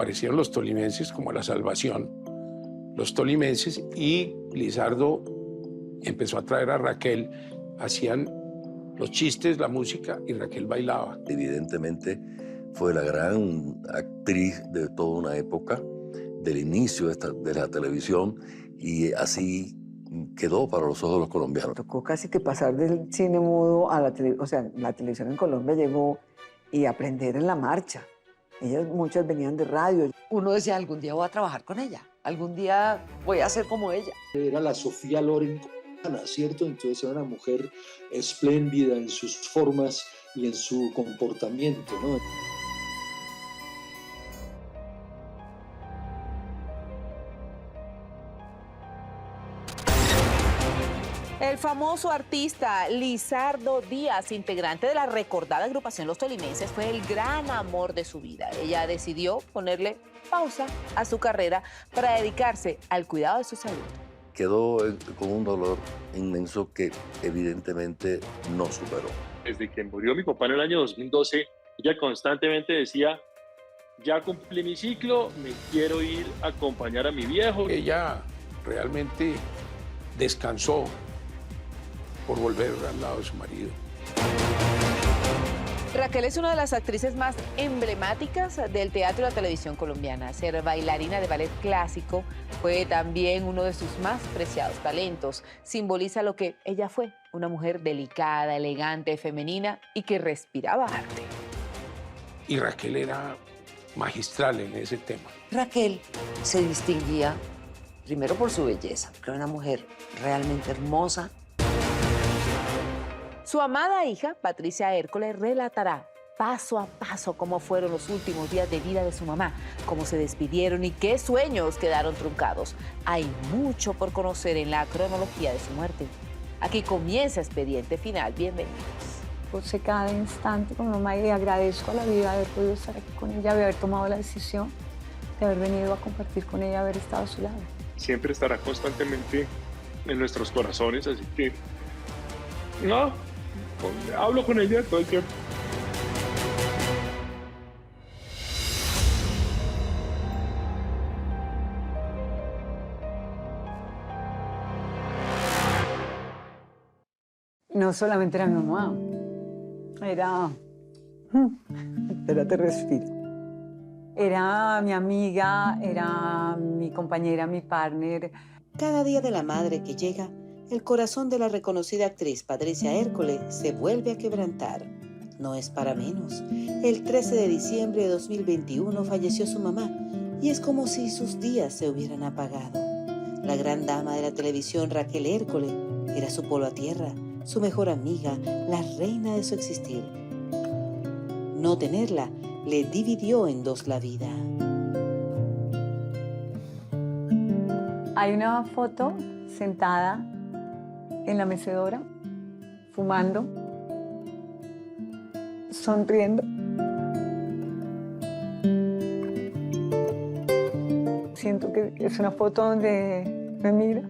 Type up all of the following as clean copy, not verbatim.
aparecieron los tolimenses como la salvación, los tolimenses, y Lizardo empezó a traer a Raquel, hacían los chistes, la música, y Raquel bailaba. Evidentemente fue la gran actriz de toda una época, del inicio de la televisión, y así quedó para los ojos de los colombianos. Tocó casi que pasar del cine mudo a la televisión, o sea, la televisión en Colombia llegó, y aprender en la marcha. Ellas, muchas venían de radio. Uno decía, algún día voy a trabajar con ella, algún día voy a ser como ella. Era la Sofía Loren, ¿cierto? Entonces era una mujer espléndida en sus formas y en su comportamiento, ¿no? El famoso artista Lizardo Díaz, integrante de la recordada agrupación Los Tolimenses, fue el gran amor de su vida. Ella decidió ponerle pausa a su carrera para dedicarse al cuidado de su salud. Quedó con un dolor inmenso que evidentemente no superó. Desde que murió mi papá en el año 2012, ella constantemente decía, ya cumplí mi ciclo, me quiero ir a acompañar a mi viejo. Ella realmente descansó por volver al lado de su marido. Raquel es una de las actrices más emblemáticas del teatro y la televisión colombiana. Ser bailarina de ballet clásico fue también uno de sus más preciados talentos. Simboliza lo que ella fue, una mujer delicada, elegante, femenina y que respiraba arte. Y Raquel era magistral en ese tema. Raquel se distinguía primero por su belleza, porque era una mujer realmente hermosa. Su amada hija, Patricia Hércoles, relatará paso a paso cómo fueron los últimos días de vida de su mamá, cómo se despidieron y qué sueños quedaron truncados. Hay mucho por conocer en la cronología de su muerte. Aquí comienza Expediente Final. Bienvenidos. Sé cada instante con mi mamá y agradezco a la vida haber podido estar aquí con ella, de haber tomado la decisión, de haber venido a compartir con ella, haber estado a su lado. Siempre estará constantemente en nuestros corazones, así que no, hablo con ella todo el tiempo. No solamente era mi mamá, era... Espérate, respira. Era mi amiga, era mi compañera, mi partner. Cada día de la madre que llega, el corazón de la reconocida actriz Patricia Hércoles se vuelve a quebrantar. No es para menos. El 13 de diciembre de 2021 falleció su mamá y es como si sus días se hubieran apagado. La gran dama de la televisión Raquel Hércoles era su polo a tierra, su mejor amiga, la reina de su existir. No tenerla le dividió en dos la vida. Hay una foto sentada en la mecedora, fumando, sonriendo. Siento que es una foto donde me mira.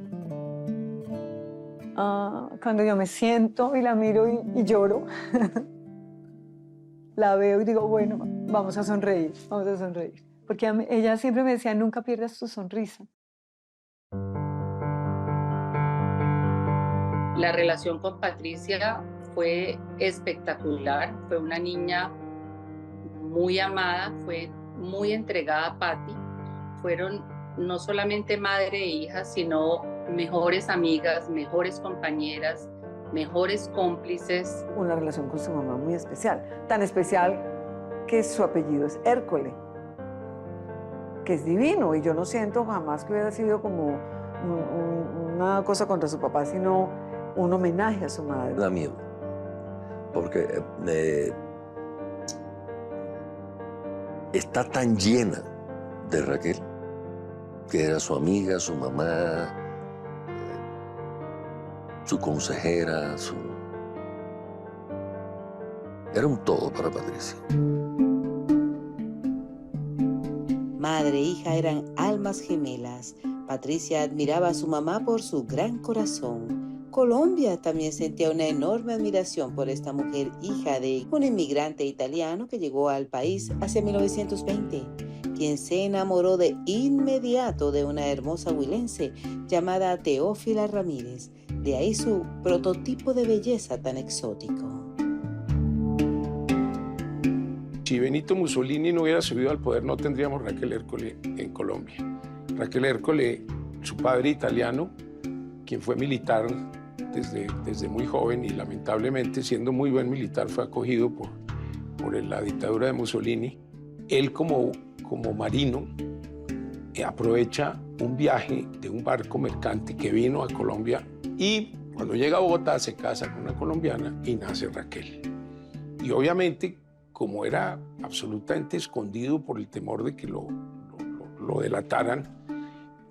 Cuando yo me siento y la miro y lloro, la veo y digo, bueno, vamos a sonreír, vamos a sonreír. Porque ella siempre me decía, nunca pierdas tu sonrisa. La relación con Patricia fue espectacular, fue una niña muy amada, fue muy entregada a Patti. Fueron no solamente madre e hija, sino mejores amigas, mejores compañeras, mejores cómplices. Una relación con su mamá muy especial, tan especial que su apellido es Hércoles, que es divino, y yo no siento jamás que hubiera sido como una cosa contra su papá, sino un homenaje a su madre. Da miedo, porque está tan llena de Raquel, que era su amiga, su mamá, su consejera, era un todo para Patricia. Madre e hija eran almas gemelas. Patricia admiraba a su mamá por su gran corazón. Colombia también sentía una enorme admiración por esta mujer, hija de un inmigrante italiano que llegó al país hacia 1920, quien se enamoró de inmediato de una hermosa huilense llamada Teófila Ramírez. De ahí su prototipo de belleza tan exótico. Si Benito Mussolini no hubiera subido al poder, no tendríamos Raquel Ercole en Colombia. Raquel Ercole, su padre italiano, quien fue militar desde muy joven y lamentablemente, siendo muy buen militar, fue acogido por la dictadura de Mussolini. Él como marino aprovecha un viaje de un barco mercante que vino a Colombia y cuando llega a Bogotá se casa con una colombiana y nace Raquel. Y obviamente, como era absolutamente escondido por el temor de que lo delataran,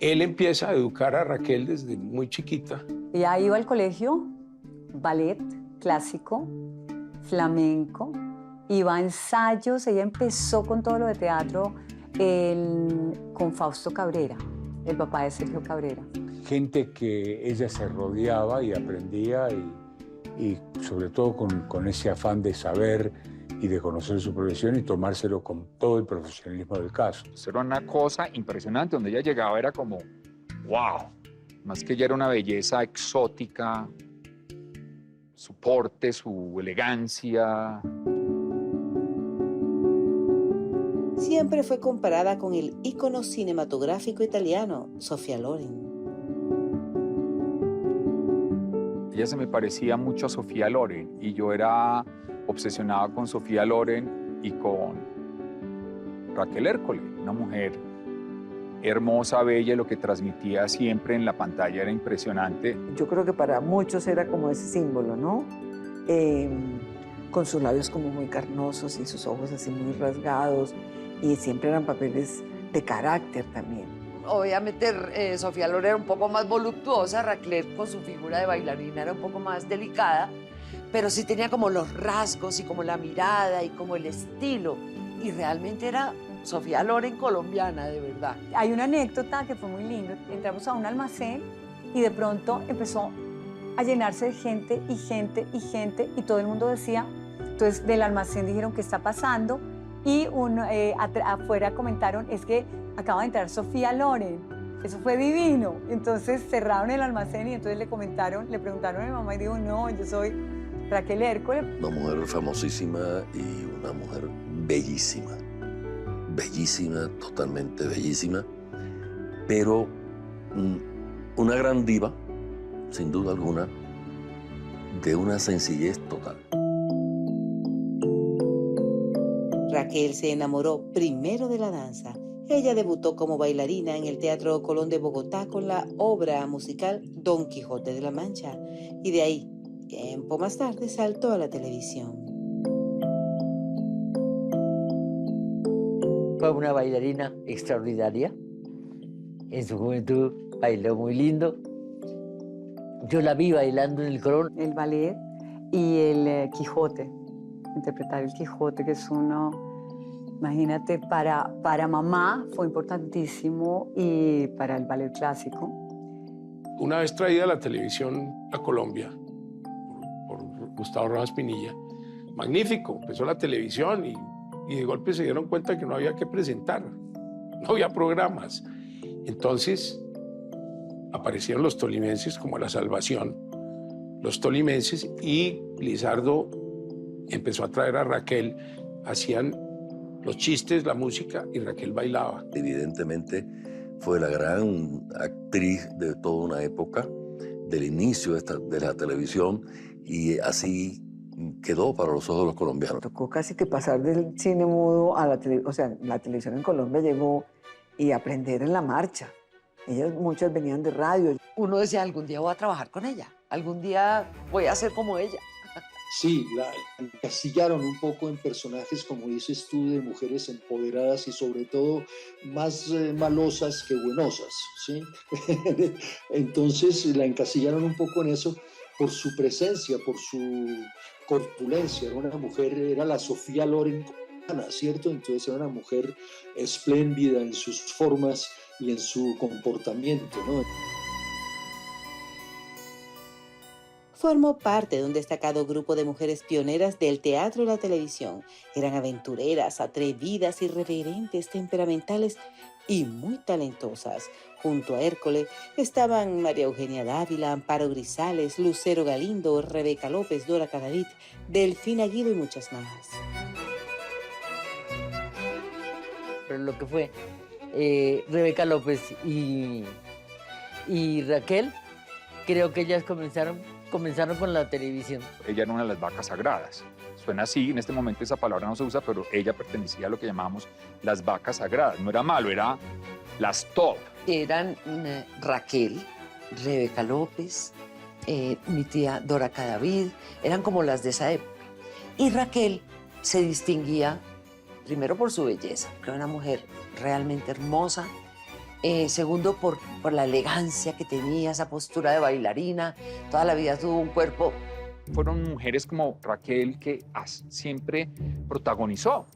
él empieza a educar a Raquel desde muy chiquita. Ella iba al colegio, ballet clásico, flamenco, iba a ensayos, ella empezó con todo lo de teatro con Fausto Cabrera, el papá de Sergio Cabrera. Gente que ella se rodeaba y aprendía y sobre todo con ese afán de saber y de conocer su profesión y tomárselo con todo el profesionalismo del caso. Era una cosa impresionante, donde ella llegaba era como, wow, más que ella era una belleza exótica, su porte, su elegancia. Siempre fue comparada con el ícono cinematográfico italiano, Sofía Loren. Ella se me parecía mucho a Sofía Loren y yo era obsesionado con Sofía Loren y con Raquel Ercole, una mujer hermosa, bella, y lo que transmitía siempre en la pantalla era impresionante. Yo creo que para muchos era como ese símbolo, ¿no? Con sus labios como muy carnosos y sus ojos así muy rasgados, y siempre eran papeles de carácter también. Obviamente Sofía Loren era un poco más voluptuosa, Raquel con su figura de bailarina era un poco más delicada, pero sí tenía como los rasgos y como la mirada y como el estilo. Y realmente era Sofía Loren colombiana, de verdad. Hay una anécdota que fue muy linda. Entramos a un almacén y de pronto empezó a llenarse de gente y gente y gente y todo el mundo decía, entonces del almacén dijeron ¿qué está pasando? Y afuera comentaron, es que acaba de entrar Sofía Loren. Eso fue divino. Entonces cerraron el almacén y entonces le preguntaron a mi mamá y dijo, no, yo soy Raquel Ercole. Una mujer famosísima y una mujer bellísima. Bellísima, totalmente bellísima. Pero una gran diva, sin duda alguna, de una sencillez total. Raquel se enamoró primero de la danza. Ella debutó como bailarina en el Teatro Colón de Bogotá con la obra musical Don Quijote de la Mancha. Y de ahí, tiempo más tarde, saltó a la televisión. Fue una bailarina extraordinaria. En su juventud bailó muy lindo. Yo la vi bailando en el Colón. El ballet y el Quijote. Interpretar el Quijote, que es uno, imagínate, para mamá fue importantísimo y para el ballet clásico. Una vez traída a la televisión a Colombia por Gustavo Rojas Pinilla, magnífico, empezó la televisión y de golpe se dieron cuenta que no había que presentar, no había programas. Entonces aparecieron los tolimenses como la salvación, los tolimenses, y Lizardo empezó a traer a Raquel, hacían los chistes, la música, y Raquel bailaba. Evidentemente fue la gran actriz de toda una época, del inicio de la televisión, y así quedó para los ojos de los colombianos. Tocó casi que pasar del cine mudo a la televisión, o sea, la televisión en Colombia llegó y aprender en la marcha. Muchas venían de radio. Uno decía, algún día voy a trabajar con ella, algún día voy a ser como ella. Sí, la encasillaron un poco en personajes, como dices tú, de mujeres empoderadas y sobre todo más malosas que buenosas, ¿sí? Entonces la encasillaron un poco en eso por su presencia, por su corpulencia. Era una mujer, era la Sofía Loren, ¿cierto? Entonces era una mujer espléndida en sus formas y en su comportamiento, ¿no? Formó parte de un destacado grupo de mujeres pioneras del teatro y la televisión. Eran aventureras, atrevidas, irreverentes, temperamentales y muy talentosas. Junto a Hércole estaban María Eugenia Dávila, Amparo Grisales, Lucero Galindo, Rebeca López, Dora Cadavid, Delfina Guido y muchas más. Pero lo que fue Rebeca López y Raquel, creo que ellas comenzaron con la televisión. Ella era una de las vacas sagradas. Suena así, en este momento esa palabra no se usa, pero ella pertenecía a lo que llamamos las vacas sagradas. No era malo, era las top. Eran Raquel, Rebeca López, mi tía Dora Cadavid, eran como las de esa época. Y Raquel se distinguía primero por su belleza, que era una mujer realmente hermosa. Segundo, por la elegancia que tenía, esa postura de bailarina. Toda la vida tuvo un cuerpo. Fueron mujeres como Raquel que siempre protagonizó.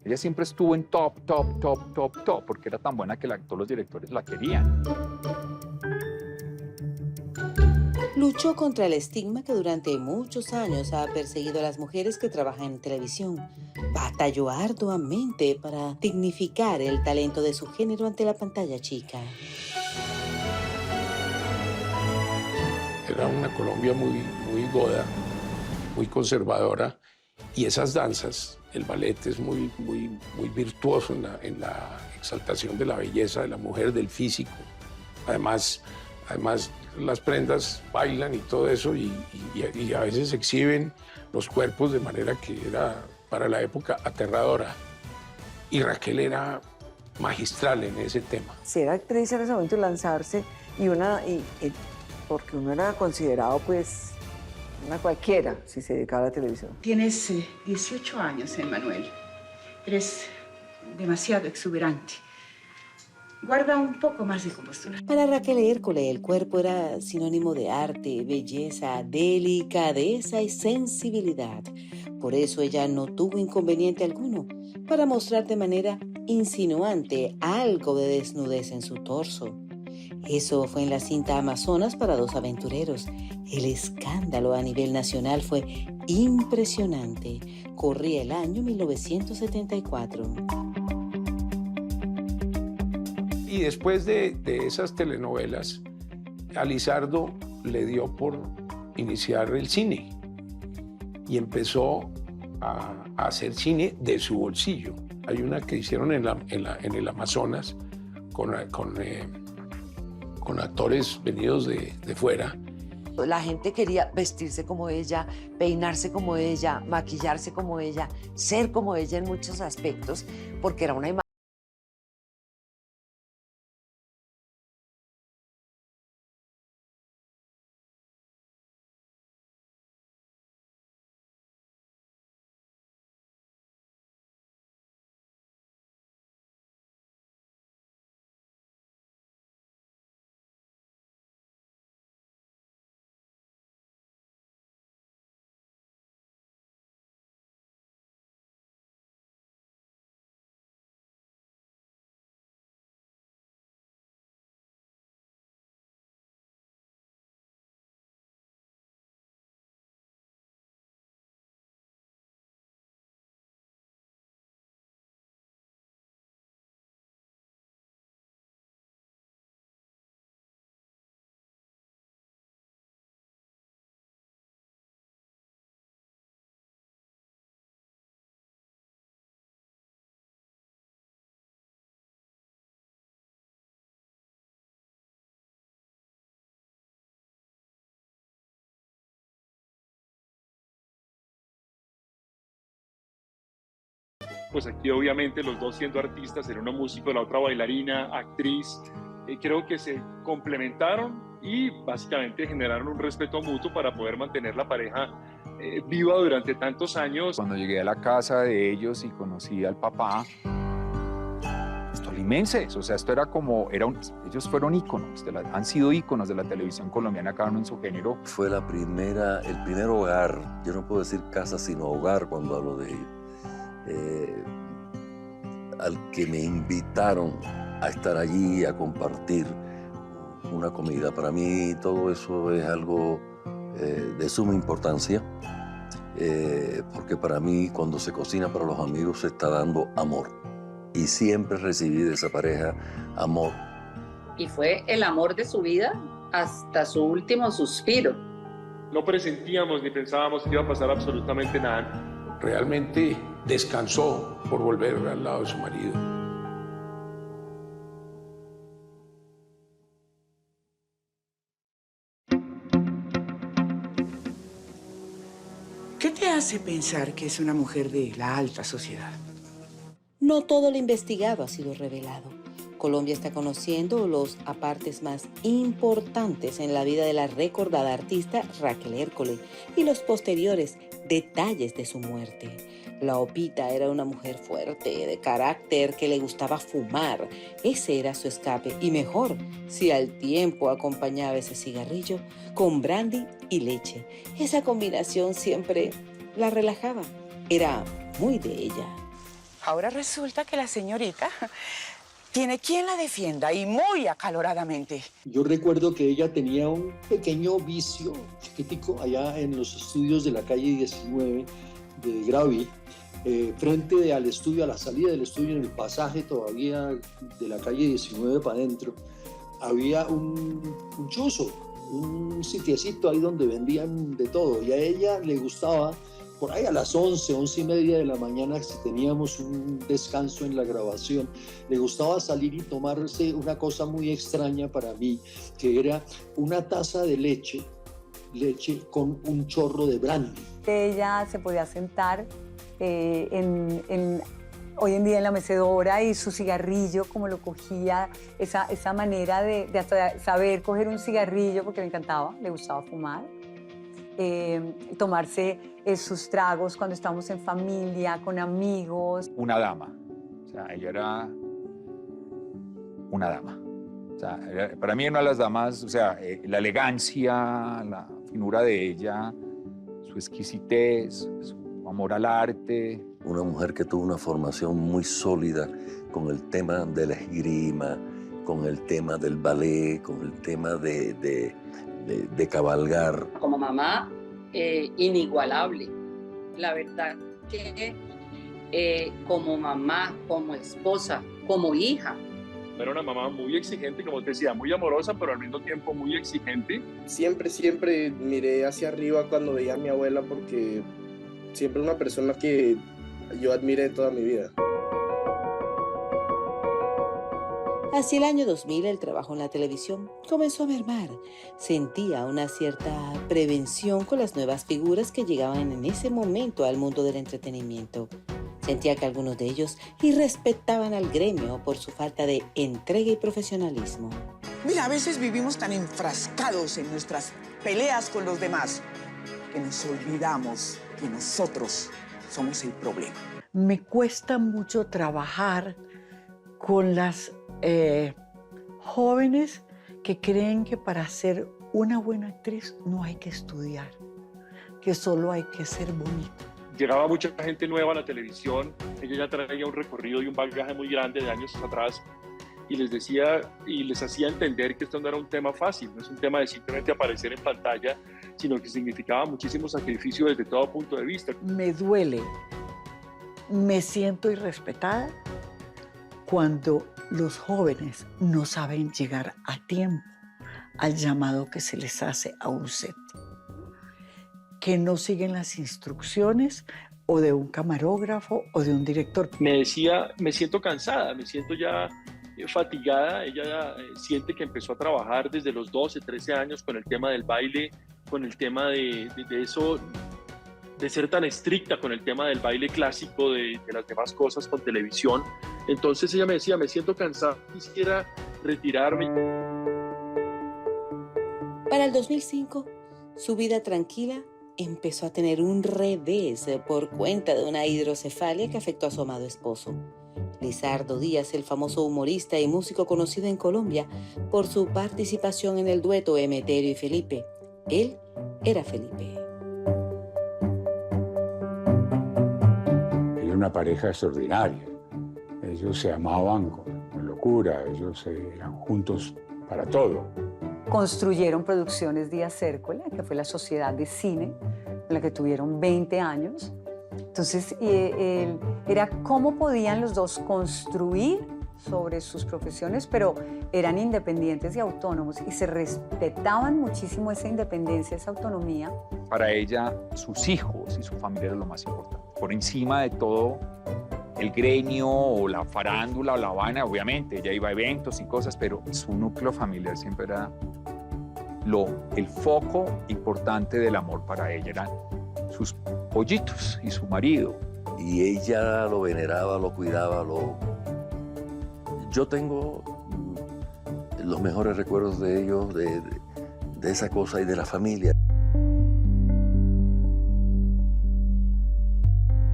Ella siempre estuvo en top, porque era tan buena que todos los directores la querían. Luchó contra el estigma que durante muchos años ha perseguido a las mujeres que trabajan en televisión. Batalló arduamente para dignificar el talento de su género ante la pantalla chica. Era una Colombia muy goda, muy conservadora, y esas danzas, el ballet es muy virtuoso en la exaltación de la belleza de la mujer, del físico. Además las prendas bailan y todo eso, y a veces exhiben los cuerpos de manera que era para la época aterradora. Y Raquel era magistral en ese tema. Ser actriz en ese momento y lanzarse, porque uno era considerado pues una cualquiera si se dedicaba a la televisión. Tienes 18 años, Emmanuel. Eres demasiado exuberante. Guarda un poco más de compostura. Para Raquel Hércole, el cuerpo era sinónimo de arte, belleza, delicadeza y sensibilidad. Por eso ella no tuvo inconveniente alguno para mostrar de manera insinuante algo de desnudez en su torso. Eso fue en la cinta Amazonas para dos aventureros. El escándalo a nivel nacional fue impresionante. Corría el año 1974. Y después de esas telenovelas, a Lizardo le dio por iniciar el cine y empezó a hacer cine de su bolsillo. Hay una que hicieron en el Amazonas con actores venidos de fuera. La gente quería vestirse como ella, peinarse como ella, maquillarse como ella, ser como ella en muchos aspectos, porque era una imagen. Pues aquí obviamente los dos siendo artistas, era uno músico, la otra bailarina, actriz, creo que se complementaron y básicamente generaron un respeto mutuo para poder mantener la pareja viva durante tantos años. Cuando llegué a la casa de ellos y conocí al papá, tolimenses, o sea, esto era como, ellos fueron íconos, han sido íconos de la televisión colombiana, cada uno en su género. Fue el primer hogar, yo no puedo decir casa sino hogar cuando hablo de ellos. Al que me invitaron a estar allí, a compartir una comida. Para mí todo eso es algo de suma importancia, porque para mí cuando se cocina para los amigos se está dando amor. Y siempre recibí de esa pareja amor. Y fue el amor de su vida hasta su último suspiro. No presentíamos ni pensábamos que iba a pasar absolutamente nada. Realmente descansó por volver al lado de su marido. ¿Qué te hace pensar que es una mujer de la alta sociedad? No todo lo investigado ha sido revelado. Colombia está conociendo los apartes más importantes en la vida de la recordada artista Raquel Hércole y los posteriores detalles de su muerte. La Opita era una mujer fuerte, de carácter, que le gustaba fumar. Ese era su escape, y mejor si al tiempo acompañaba ese cigarrillo con brandy y leche. Esa combinación siempre la relajaba. Era muy de ella. Ahora resulta que la señorita tiene quien la defienda, y muy acaloradamente. Yo recuerdo que ella tenía un pequeño vicio chiquitico allá en los estudios de la calle 19 de Gravi, frente al estudio, a la salida del estudio, en el pasaje todavía de la calle 19 para adentro, había un chuzo, un sitiecito ahí donde vendían de todo, y a ella le gustaba, por ahí a las 11, 11:30 de la mañana, si teníamos un descanso en la grabación, le gustaba salir y tomarse una cosa muy extraña para mí, que era una taza de leche con un chorro de brandy. Ella se podía sentar hoy en día en la mecedora, y su cigarrillo, como lo cogía, esa manera de hasta saber coger un cigarrillo, porque le encantaba, le gustaba fumar. Tomarse sus tragos cuando estábamos en familia, con amigos. Una dama, o sea, ella era una dama. O sea, para mí era una de las damas, o sea, la elegancia, la finura de ella, su exquisitez, su amor al arte. Una mujer que tuvo una formación muy sólida con el tema de la esgrima, con el tema del ballet, con el tema de cabalgar. Como mamá, inigualable. La verdad que como mamá, como esposa, como hija. Era una mamá muy exigente, como te decía, muy amorosa, pero al mismo tiempo muy exigente. Siempre miré hacia arriba cuando veía a mi abuela, porque siempre una persona que yo admiré toda mi vida. Hacia el año 2000, el trabajo en la televisión comenzó a mermar. Sentía una cierta prevención con las nuevas figuras que llegaban en ese momento al mundo del entretenimiento. Sentía que algunos de ellos irrespetaban al gremio por su falta de entrega y profesionalismo. Mira, a veces vivimos tan enfrascados en nuestras peleas con los demás que nos olvidamos que nosotros somos el problema. Me cuesta mucho trabajar con las jóvenes que creen que para ser una buena actriz no hay que estudiar, que solo hay que ser bonita. Llegaba mucha gente nueva a la televisión, ella ya traía un recorrido y un bagaje muy grande de años atrás, y les decía y les hacía entender que esto no era un tema fácil, no es un tema de simplemente aparecer en pantalla, sino que significaba muchísimo sacrificio desde todo punto de vista. Me duele, me siento irrespetada cuando los jóvenes no saben llegar a tiempo al llamado que se les hace a un set, que no siguen las instrucciones o de un camarógrafo o de un director. Me decía, me siento cansada, me siento ya fatigada. Ella siente que empezó a trabajar desde los 12, 13 años con el tema del baile, con el tema de eso, de ser tan estricta con el tema del baile clásico, de las demás cosas con televisión. Entonces ella me decía, me siento cansada, quisiera retirarme. Para el 2005, su vida tranquila empezó a tener un revés por cuenta de una hidrocefalia que afectó a su amado esposo. Lizardo Díaz, el famoso humorista y músico conocido en Colombia por su participación en el dueto Emeterio y Felipe. Él era Felipe. Era una pareja extraordinaria. Ellos se amaban con locura, ellos eran juntos para todo. construyeron Producciones Díaz Hércole, que fue la sociedad de cine, en la que tuvieron 20 años. Entonces, era cómo podían los dos construir sobre sus profesiones, pero eran independientes y autónomos y se respetaban muchísimo esa independencia, esa autonomía. Para ella, sus hijos y su familia era lo más importante. Por encima de todo, el gremio o la farándula o la vaina, obviamente, ella iba a eventos y cosas, pero su núcleo familiar siempre era el foco importante del amor para ella. Eran sus pollitos y su marido. Y ella lo veneraba, lo cuidaba, Yo tengo los mejores recuerdos de ellos, de esa cosa y de la familia.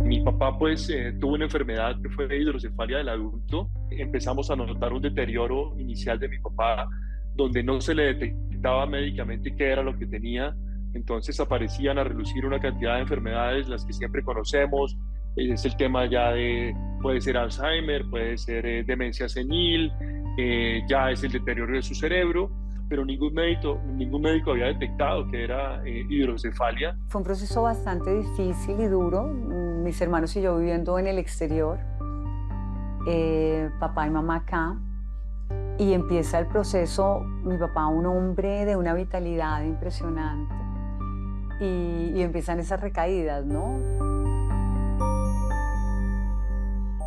Mi papá pues tuvo una enfermedad que fue hidrocefalia del adulto. Empezamos a notar un deterioro inicial de mi papá, donde no se le detectaba médicamente qué era lo que tenía. Entonces aparecían a relucir una cantidad de enfermedades, las que siempre conocemos. Es el tema ya puede ser Alzheimer, puede ser demencia senil, ya es el deterioro de su cerebro, pero ningún médico había detectado que era hidrocefalia. Fue un proceso bastante difícil y duro, mis hermanos y yo viviendo en el exterior, papá y mamá acá, y empieza el proceso, mi papá un hombre de una vitalidad impresionante, y empiezan esas recaídas, ¿no?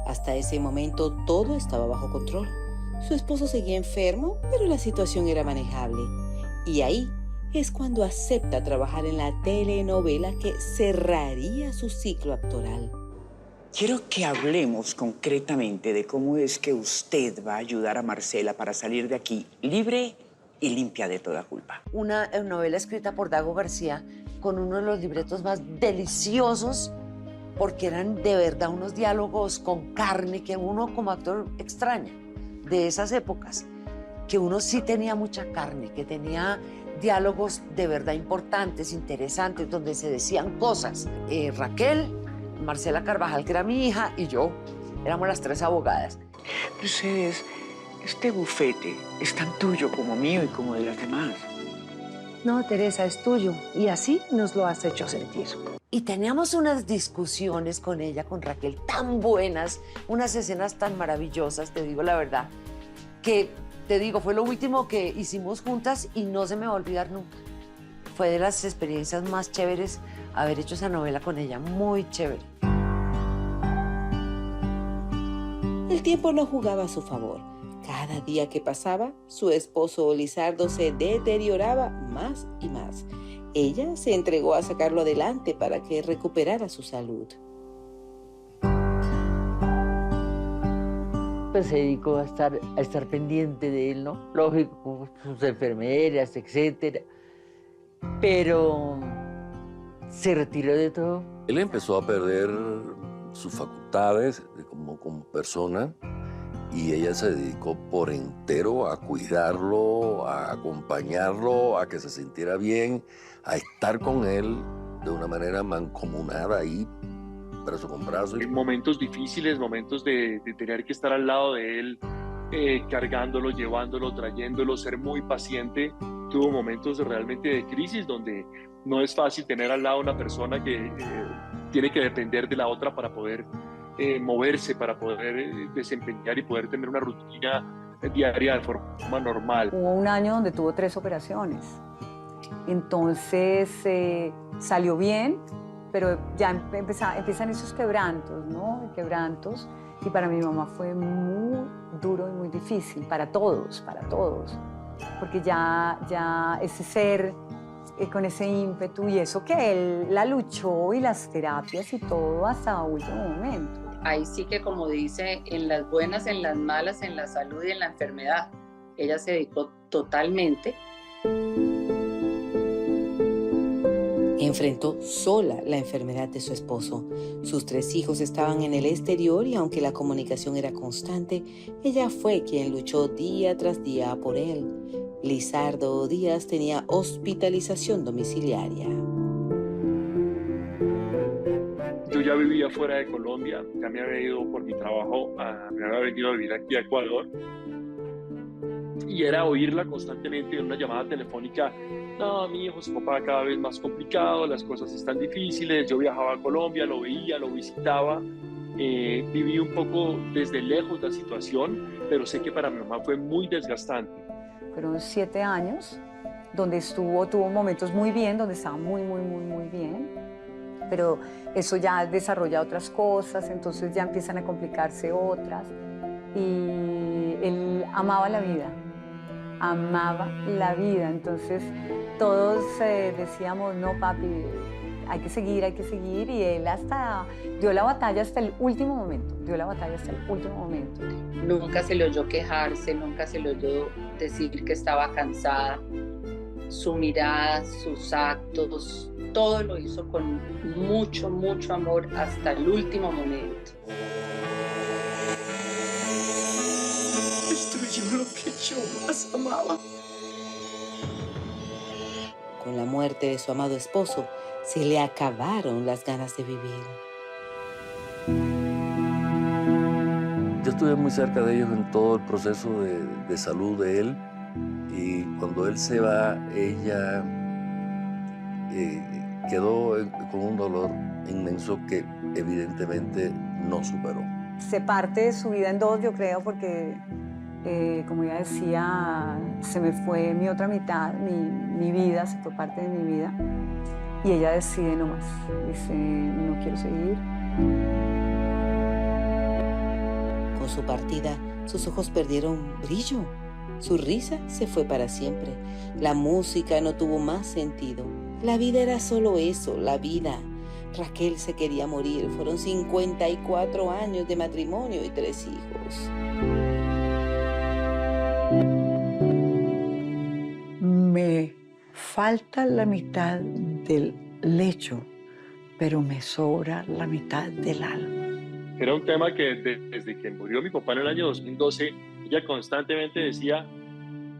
Hasta ese momento todo estaba bajo control. Su esposo seguía enfermo, pero la situación era manejable. Y ahí es cuando acepta trabajar en la telenovela que cerraría su ciclo actoral. Quiero que hablemos concretamente de cómo es que usted va a ayudar a Marcela para salir de aquí libre y limpia de toda culpa. Una novela escrita por Dago García con uno de los libretos más deliciosos, porque eran de verdad unos diálogos con carne que uno como actor extraña de esas épocas, que uno sí tenía mucha carne, que tenía diálogos de verdad importantes, interesantes, donde se decían cosas. Raquel, Marcela Carvajal, que era mi hija, y yo, éramos las tres abogadas. Mercedes, este bufete es tan tuyo como mío y como de las demás. No, Teresa, es tuyo, y así nos lo has hecho sentir. Y teníamos unas discusiones con ella, con Raquel, tan buenas, unas escenas tan maravillosas, te digo la verdad, que, te digo, fue lo último que hicimos juntas y no se me va a olvidar nunca. Fue de las experiencias más chéveres haber hecho esa novela con ella, muy chévere. El tiempo no jugaba a su favor. Cada día que pasaba, su esposo Lizardo se deterioraba más y más. Ella se entregó a sacarlo adelante para que recuperara su salud. Pues se dedicó a estar pendiente de él, ¿no? Lógico, sus enfermeras, etcétera. Pero se retiró de todo. Él empezó a perder sus facultades como persona y ella se dedicó por entero a cuidarlo, a acompañarlo, a que se sintiera bien, a estar con él de una manera mancomunada ahí, brazo con brazo. En momentos difíciles, momentos de tener que estar al lado de él, cargándolo, llevándolo, trayéndolo, ser muy paciente. Tuvo momentos realmente de crisis donde no es fácil tener al lado una persona que tiene que depender de la otra para poder moverse, para poder desempeñar y poder tener una rutina diaria de forma normal. Hubo un año donde tuvo 3 operaciones. Entonces salió bien, pero ya empiezan esos quebrantos, ¿no? Quebrantos. Y para mi mamá fue muy duro y muy difícil, para todos. Porque ya ese ser con ese ímpetu y eso que él la luchó y las terapias y todo hasta último momento. Ahí sí que, como dice, en las buenas, en las malas, en la salud y en la enfermedad, ella se dedicó totalmente. Enfrentó sola la enfermedad de su esposo. Sus 3 hijos estaban en el exterior y aunque la comunicación era constante, ella fue quien luchó día tras día por él. Lizardo Díaz tenía hospitalización domiciliaria. Yo ya vivía fuera de Colombia, ya me había ido por mi trabajo, me había venido a vivir aquí a Ecuador. y era oírla constantemente en una llamada telefónica. No, mi hijo, su papá cada vez más complicado, las cosas están difíciles. Yo viajaba a Colombia, lo veía, lo visitaba. Viví un poco desde lejos la situación, pero sé que para mi mamá fue muy desgastante. Fueron 7 años donde tuvo momentos muy bien, donde estaba muy bien, pero eso ya desarrolla otras cosas, entonces ya empiezan a complicarse otras. Y él amaba la vida, entonces todos decíamos, no papi, hay que seguir, y él dio la batalla hasta el último momento, Nunca se le oyó quejarse, nunca se le oyó decir que estaba cansada. Su mirada, sus actos, todo lo hizo con mucho amor hasta el último momento. Destruyó lo que yo más amaba. Con la muerte de su amado esposo, se le acabaron las ganas de vivir. Yo estuve muy cerca de ellos en todo el proceso de salud de él, y cuando él se va, ella quedó con un dolor inmenso que evidentemente no superó. Se parte su vida en dos, yo creo, porque como ella decía, se me fue mi otra mitad, mi vida, se fue parte de mi vida, y ella decide no más, dice, no quiero seguir. Con su partida, sus ojos perdieron brillo. Su risa se fue para siempre. La música no tuvo más sentido. La vida era solo eso, la vida. Raquel se quería morir. Fueron 54 años de matrimonio y 3 hijos. Me falta la mitad del lecho, pero me sobra la mitad del alma. Era un tema que desde que murió mi papá en el año 2012, ella constantemente decía,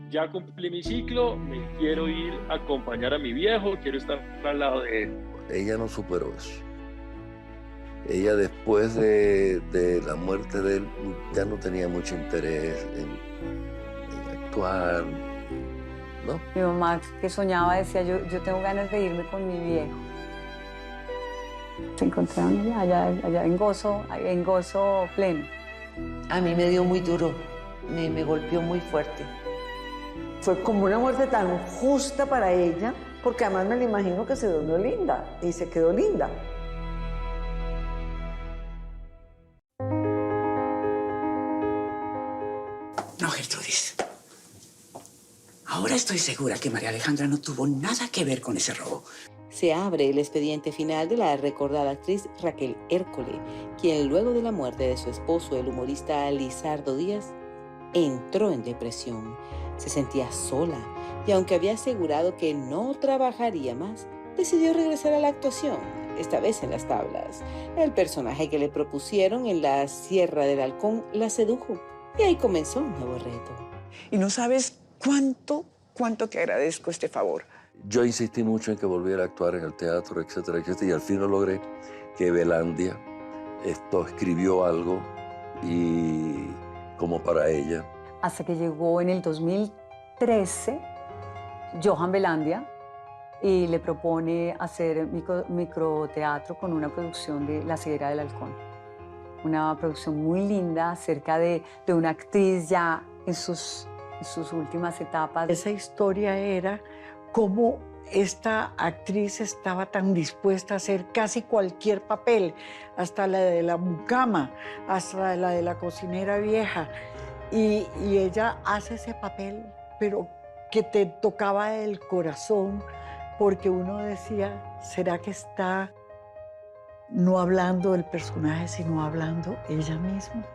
ya cumplí mi ciclo, me quiero ir a acompañar a mi viejo, quiero estar al lado de él. Ella no superó eso. Ella, después de la muerte de él, ya no tenía mucho interés en actuar, ¿no? Mi mamá, que soñaba, decía, yo tengo ganas de irme con mi viejo. Se encontraron allá en gozo pleno. A mí me dio muy duro, me golpeó muy fuerte. Fue como una muerte tan justa para ella, porque además me la imagino que se durmió linda y se quedó linda. No, Gertrudis. Ahora estoy segura que María Alejandra no tuvo nada que ver con ese robo. Se abre el expediente final de la recordada actriz Raquel Hércole, quien luego de la muerte de su esposo, el humorista Lizardo Díaz, entró en depresión. Se sentía sola y aunque había asegurado que no trabajaría más, decidió regresar a la actuación, esta vez en las tablas. El personaje que le propusieron en la Sierra del Halcón la sedujo y ahí comenzó un nuevo reto. Y no sabes cuánto te agradezco este favor. Yo insistí mucho en que volviera a actuar en el teatro, etcétera, etcétera, y al fin lo logré, que Belandia escribió algo y como para ella. Hasta que llegó en el 2013 Johan Belandia y le propone hacer microteatro con una producción de La Sierra del Halcón. Una producción muy linda acerca de una actriz ya en sus últimas etapas. Esa historia era cómo esta actriz estaba tan dispuesta a hacer casi cualquier papel, hasta la de la mucama, hasta la de la cocinera vieja. Y ella hace ese papel, pero que te tocaba el corazón, porque uno decía, ¿será que está no hablando el personaje, sino hablando ella misma?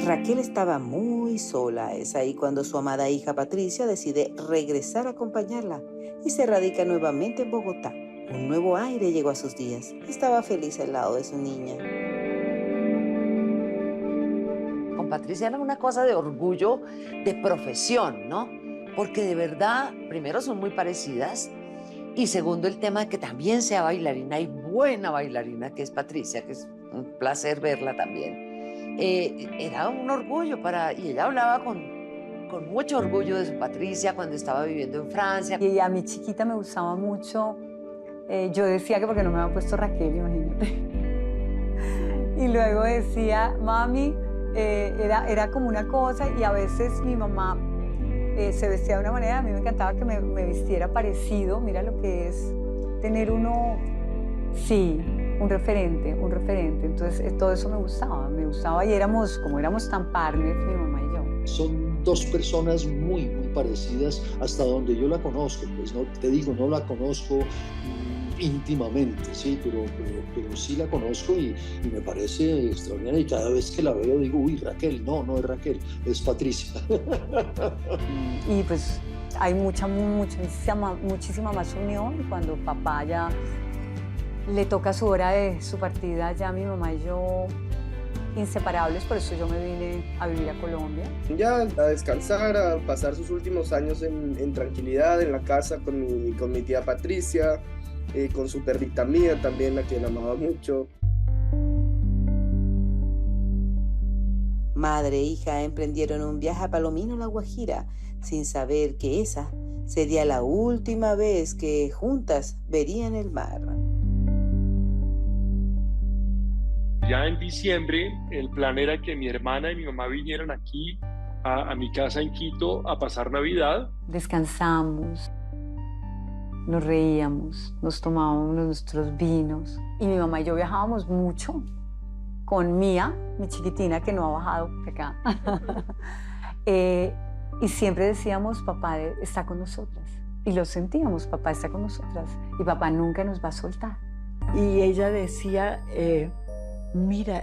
Raquel estaba muy sola. Es ahí cuando su amada hija Patricia decide regresar a acompañarla y se radica nuevamente en Bogotá. Un nuevo aire llegó a sus días. Estaba feliz al lado de su niña. Con Patricia era una cosa de orgullo, de profesión, ¿no? Porque de verdad, primero son muy parecidas y segundo el tema de que también sea bailarina y buena bailarina, que es Patricia, que es un placer verla también. era un orgullo y ella hablaba con mucho orgullo de su Patricia cuando estaba viviendo en Francia. Y a mi chiquita me gustaba mucho, yo decía que porque no me había puesto Raquel, imagínate. Y luego decía, mami, era como una cosa, y a veces mi mamá se vestía de una manera, a mí me encantaba que me vistiera parecido. Mira lo que es tener uno, sí, un referente. Entonces todo eso me gustaba, y éramos tan partners, mi mamá y yo. Son dos personas muy, muy parecidas hasta donde yo la conozco. Pues no te digo, no la conozco íntimamente, sí, pero sí la conozco y me parece extraordinaria, y cada vez que la veo digo, uy, Raquel, no es Raquel, es Patricia. Y pues hay muchísima más unión, y cuando papá ya le toca su hora de su partida, ya mi mamá y yo inseparables, por eso yo me vine a vivir a Colombia. Ya a descansar, a pasar sus últimos años en tranquilidad en la casa con mi tía Patricia, con su perrita mía también, a quien amaba mucho. Madre e hija emprendieron un viaje a Palomino, La Guajira, sin saber que esa sería la última vez que juntas verían el mar. Ya en diciembre, el plan era que mi hermana y mi mamá vinieran aquí a mi casa en Quito a pasar Navidad. Descansamos, nos reíamos, nos tomábamos nuestros vinos. Y mi mamá y yo viajábamos mucho con Mía, mi chiquitina, que no ha bajado de acá. Y siempre decíamos, papá está con nosotras. Y lo sentíamos, papá está con nosotras. Y papá nunca nos va a soltar. Y ella decía, mira,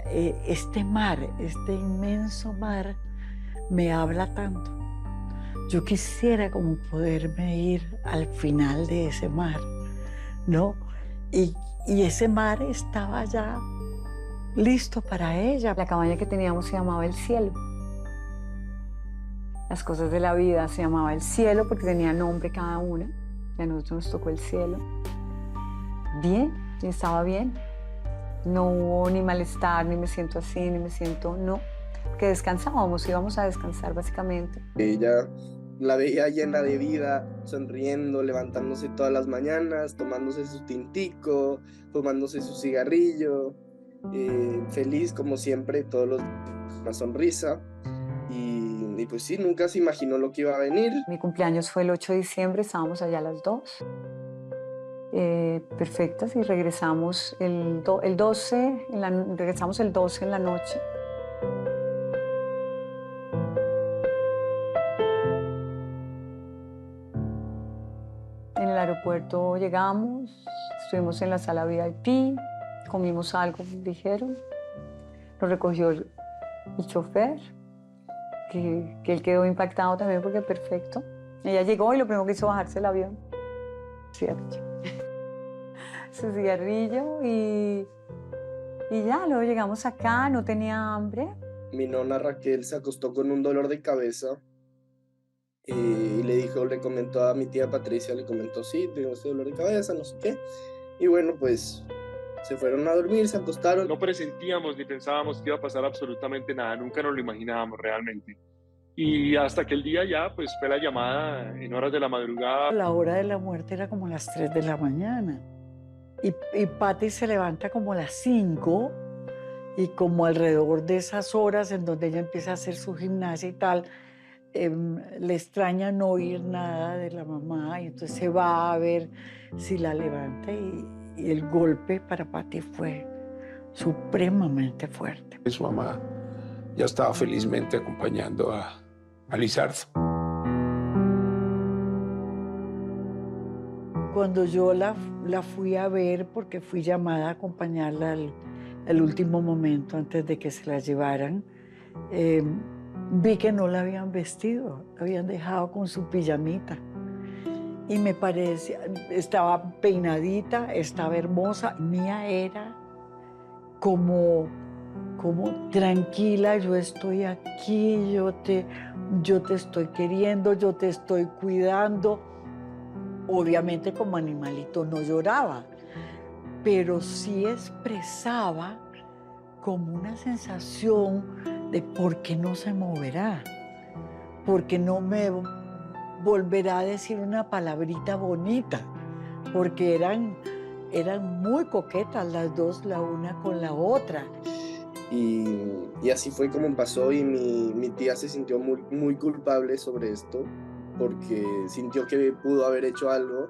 este mar, este inmenso mar, me habla tanto. Yo quisiera como poderme ir al final de ese mar, ¿no? Y ese mar estaba ya listo para ella. La cabaña que teníamos se llamaba El Cielo. Las cosas de la vida se llamaba El Cielo porque tenía nombre cada una. Y a nosotros nos tocó El Cielo. Bien, estaba bien. No hubo ni malestar, ni me siento así, ni me siento... No, que descansábamos, íbamos a descansar básicamente. Ella la veía llena de vida, sonriendo, levantándose todas las mañanas, tomándose su tintico, fumándose su cigarrillo, feliz como siempre, todos los días, una sonrisa. Y pues sí, nunca se imaginó lo que iba a venir. Mi cumpleaños fue el 8 de diciembre, estábamos allá a las 2. Perfectas, y regresamos el 12 en la noche. En el aeropuerto llegamos, estuvimos en la sala VIP, comimos algo, dijeron. Nos recogió el chofer, que él quedó impactado también porque perfecto. Ella llegó y lo primero que hizo bajarse el avión. Su cigarrillo y ya, luego llegamos acá, no tenía hambre. Mi nona Raquel se acostó con un dolor de cabeza y le comentó a mi tía Patricia, le comentó, sí, tengo este dolor de cabeza, no sé qué. Y bueno, pues se fueron a dormir, se acostaron. No presentíamos ni pensábamos que iba a pasar absolutamente nada, nunca nos lo imaginábamos realmente. Y hasta que el día ya, pues fue la llamada en horas de la madrugada. La hora de la muerte era como las 3 de la mañana. Y Pati se levanta como a las 5, y como alrededor de esas horas en donde ella empieza a hacer su gimnasia y tal, le extraña no oír nada de la mamá, y entonces se va a ver si la levanta, y el golpe para Pati fue supremamente fuerte. Su mamá ya estaba felizmente acompañando a Lizardo. Cuando yo la fui a ver, porque fui llamada a acompañarla al último momento antes de que se la llevaran, vi que no la habían vestido, la habían dejado con su pijamita. Y me parecía, estaba peinadita, estaba hermosa. Mía era como tranquila, yo estoy aquí, yo te estoy queriendo, yo te estoy cuidando. Obviamente como animalito no lloraba, pero sí expresaba como una sensación de por qué no se moverá, porque no me volverá a decir una palabrita bonita, porque eran muy coquetas las dos, la una con la otra. Y así fue como pasó, y mi tía se sintió muy, muy culpable sobre esto, porque sintió que pudo haber hecho algo,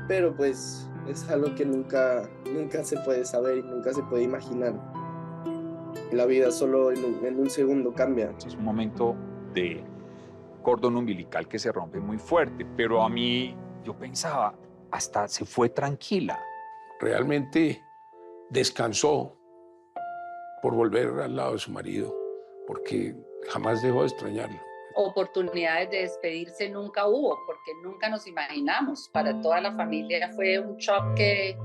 pero pues es algo que nunca se puede saber y nunca se puede imaginar. La vida solo en un segundo cambia. Es un momento de cordón umbilical que se rompe muy fuerte, pero a mí, yo pensaba, hasta se fue tranquila. Realmente descansó por volver al lado de su marido, porque jamás dejó de extrañarlo. Oportunidades de despedirse nunca hubo, porque nunca nos imaginamos. Para toda la familia fue un shock que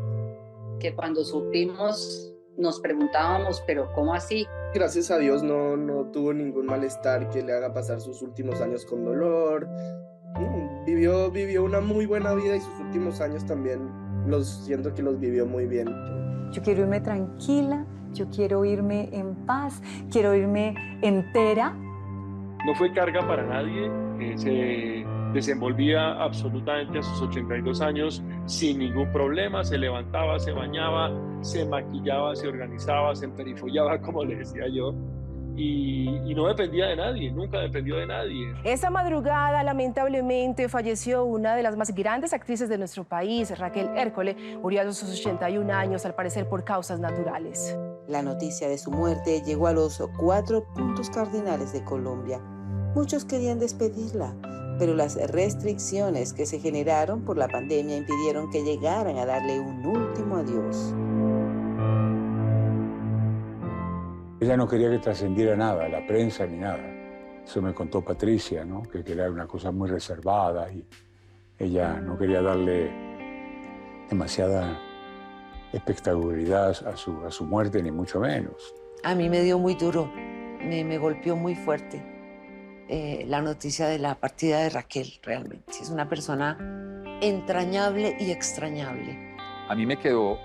cuando supimos nos preguntábamos, pero ¿cómo así? Gracias a Dios no tuvo ningún malestar que le haga pasar sus últimos años con dolor. Vivió una muy buena vida, y sus últimos años también siento que los vivió muy bien. Yo quiero irme tranquila, yo quiero irme en paz, quiero irme entera. No fue carga para nadie, se desenvolvía absolutamente a sus 82 años sin ningún problema, se levantaba, se bañaba, se maquillaba, se organizaba, se emperifollaba, como le decía yo, y no dependía de nadie, nunca dependió de nadie. Esa madrugada, lamentablemente, falleció una de las más grandes actrices de nuestro país, Raquel Hércole. Murió a sus 81 años, al parecer por causas naturales. La noticia de su muerte llegó a los 4 puntos cardinales de Colombia. Muchos querían despedirla, pero las restricciones que se generaron por la pandemia impidieron que llegaran a darle un último adiós. Ella no quería que trascendiera nada, la prensa ni nada. Eso me contó Patricia, ¿no? Que era una cosa muy reservada y ella no quería darle demasiada espectacularidad a su muerte, ni mucho menos. A mí me dio muy duro, me golpeó muy fuerte la noticia de la partida de Raquel, realmente. Es una persona entrañable y extrañable. A mí me quedó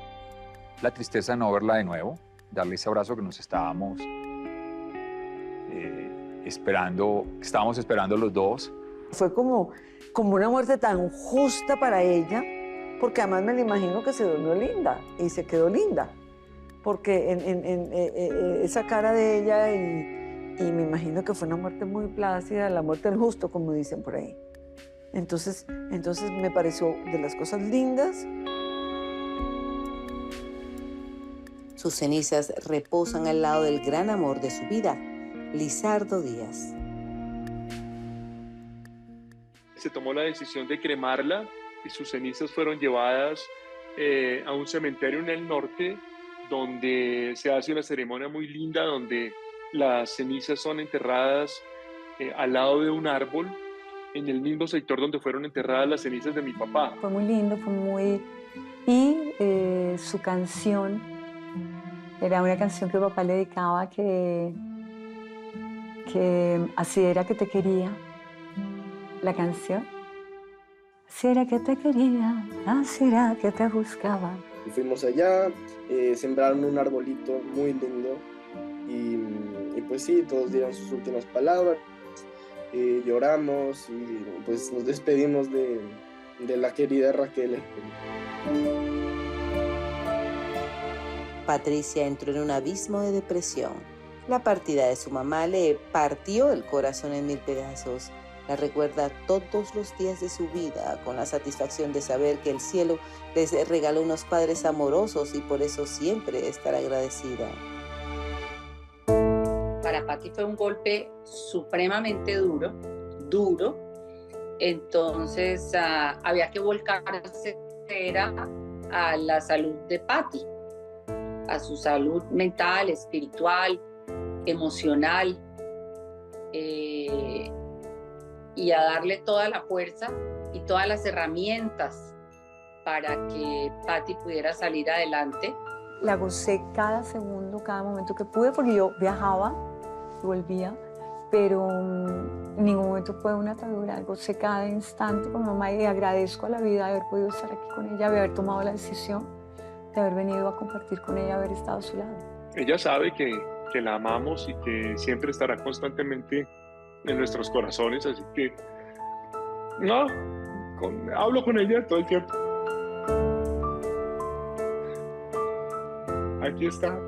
la tristeza de no verla de nuevo, darle ese abrazo que nos estábamos esperando los dos. Fue como una muerte tan justa para ella, porque además me la imagino que se durmió linda y se quedó linda, porque en esa cara de ella, y me imagino que fue una muerte muy plácida, la muerte del justo, como dicen por ahí. Entonces me pareció de las cosas lindas. Sus cenizas reposan al lado del gran amor de su vida, Lizardo Díaz. Se tomó la decisión de cremarla y sus cenizas fueron llevadas a un cementerio en el norte, donde se hace una ceremonia muy linda, donde las cenizas son enterradas al lado de un árbol, en el mismo sector donde fueron enterradas las cenizas de mi papá. Fue muy lindo, fue muy... Y su canción era una canción que papá le dedicaba, que así era que te quería, la canción. Así era que te quería, así era que te buscaba. Y fuimos allá, sembraron un arbolito muy lindo, y pues sí, todos dieron sus últimas palabras, lloramos y pues nos despedimos de la querida Raquel. Patricia entró en un abismo de depresión. La partida de su mamá le partió el corazón en 1000 pedazos. La recuerda todos los días de su vida con la satisfacción de saber que el cielo les regaló unos padres amorosos, y por eso siempre estará agradecida. Para Patti fue un golpe supremamente duro. Entonces había que volcarse a la salud de Patti, a su salud mental, espiritual, emocional, y a darle toda la fuerza y todas las herramientas para que Patti pudiera salir adelante. La gocé cada segundo, cada momento que pude, porque yo viajaba y volvía, pero en ningún momento fue una atadura. Gocé cada instante con mamá, y agradezco a la vida de haber podido estar aquí con ella, de haber tomado la decisión de haber venido a compartir con ella, haber estado a su lado. ella sabe que la amamos y que siempre estará constantemente en nuestros corazones, así que no, hablo con ella todo el tiempo. Aquí está.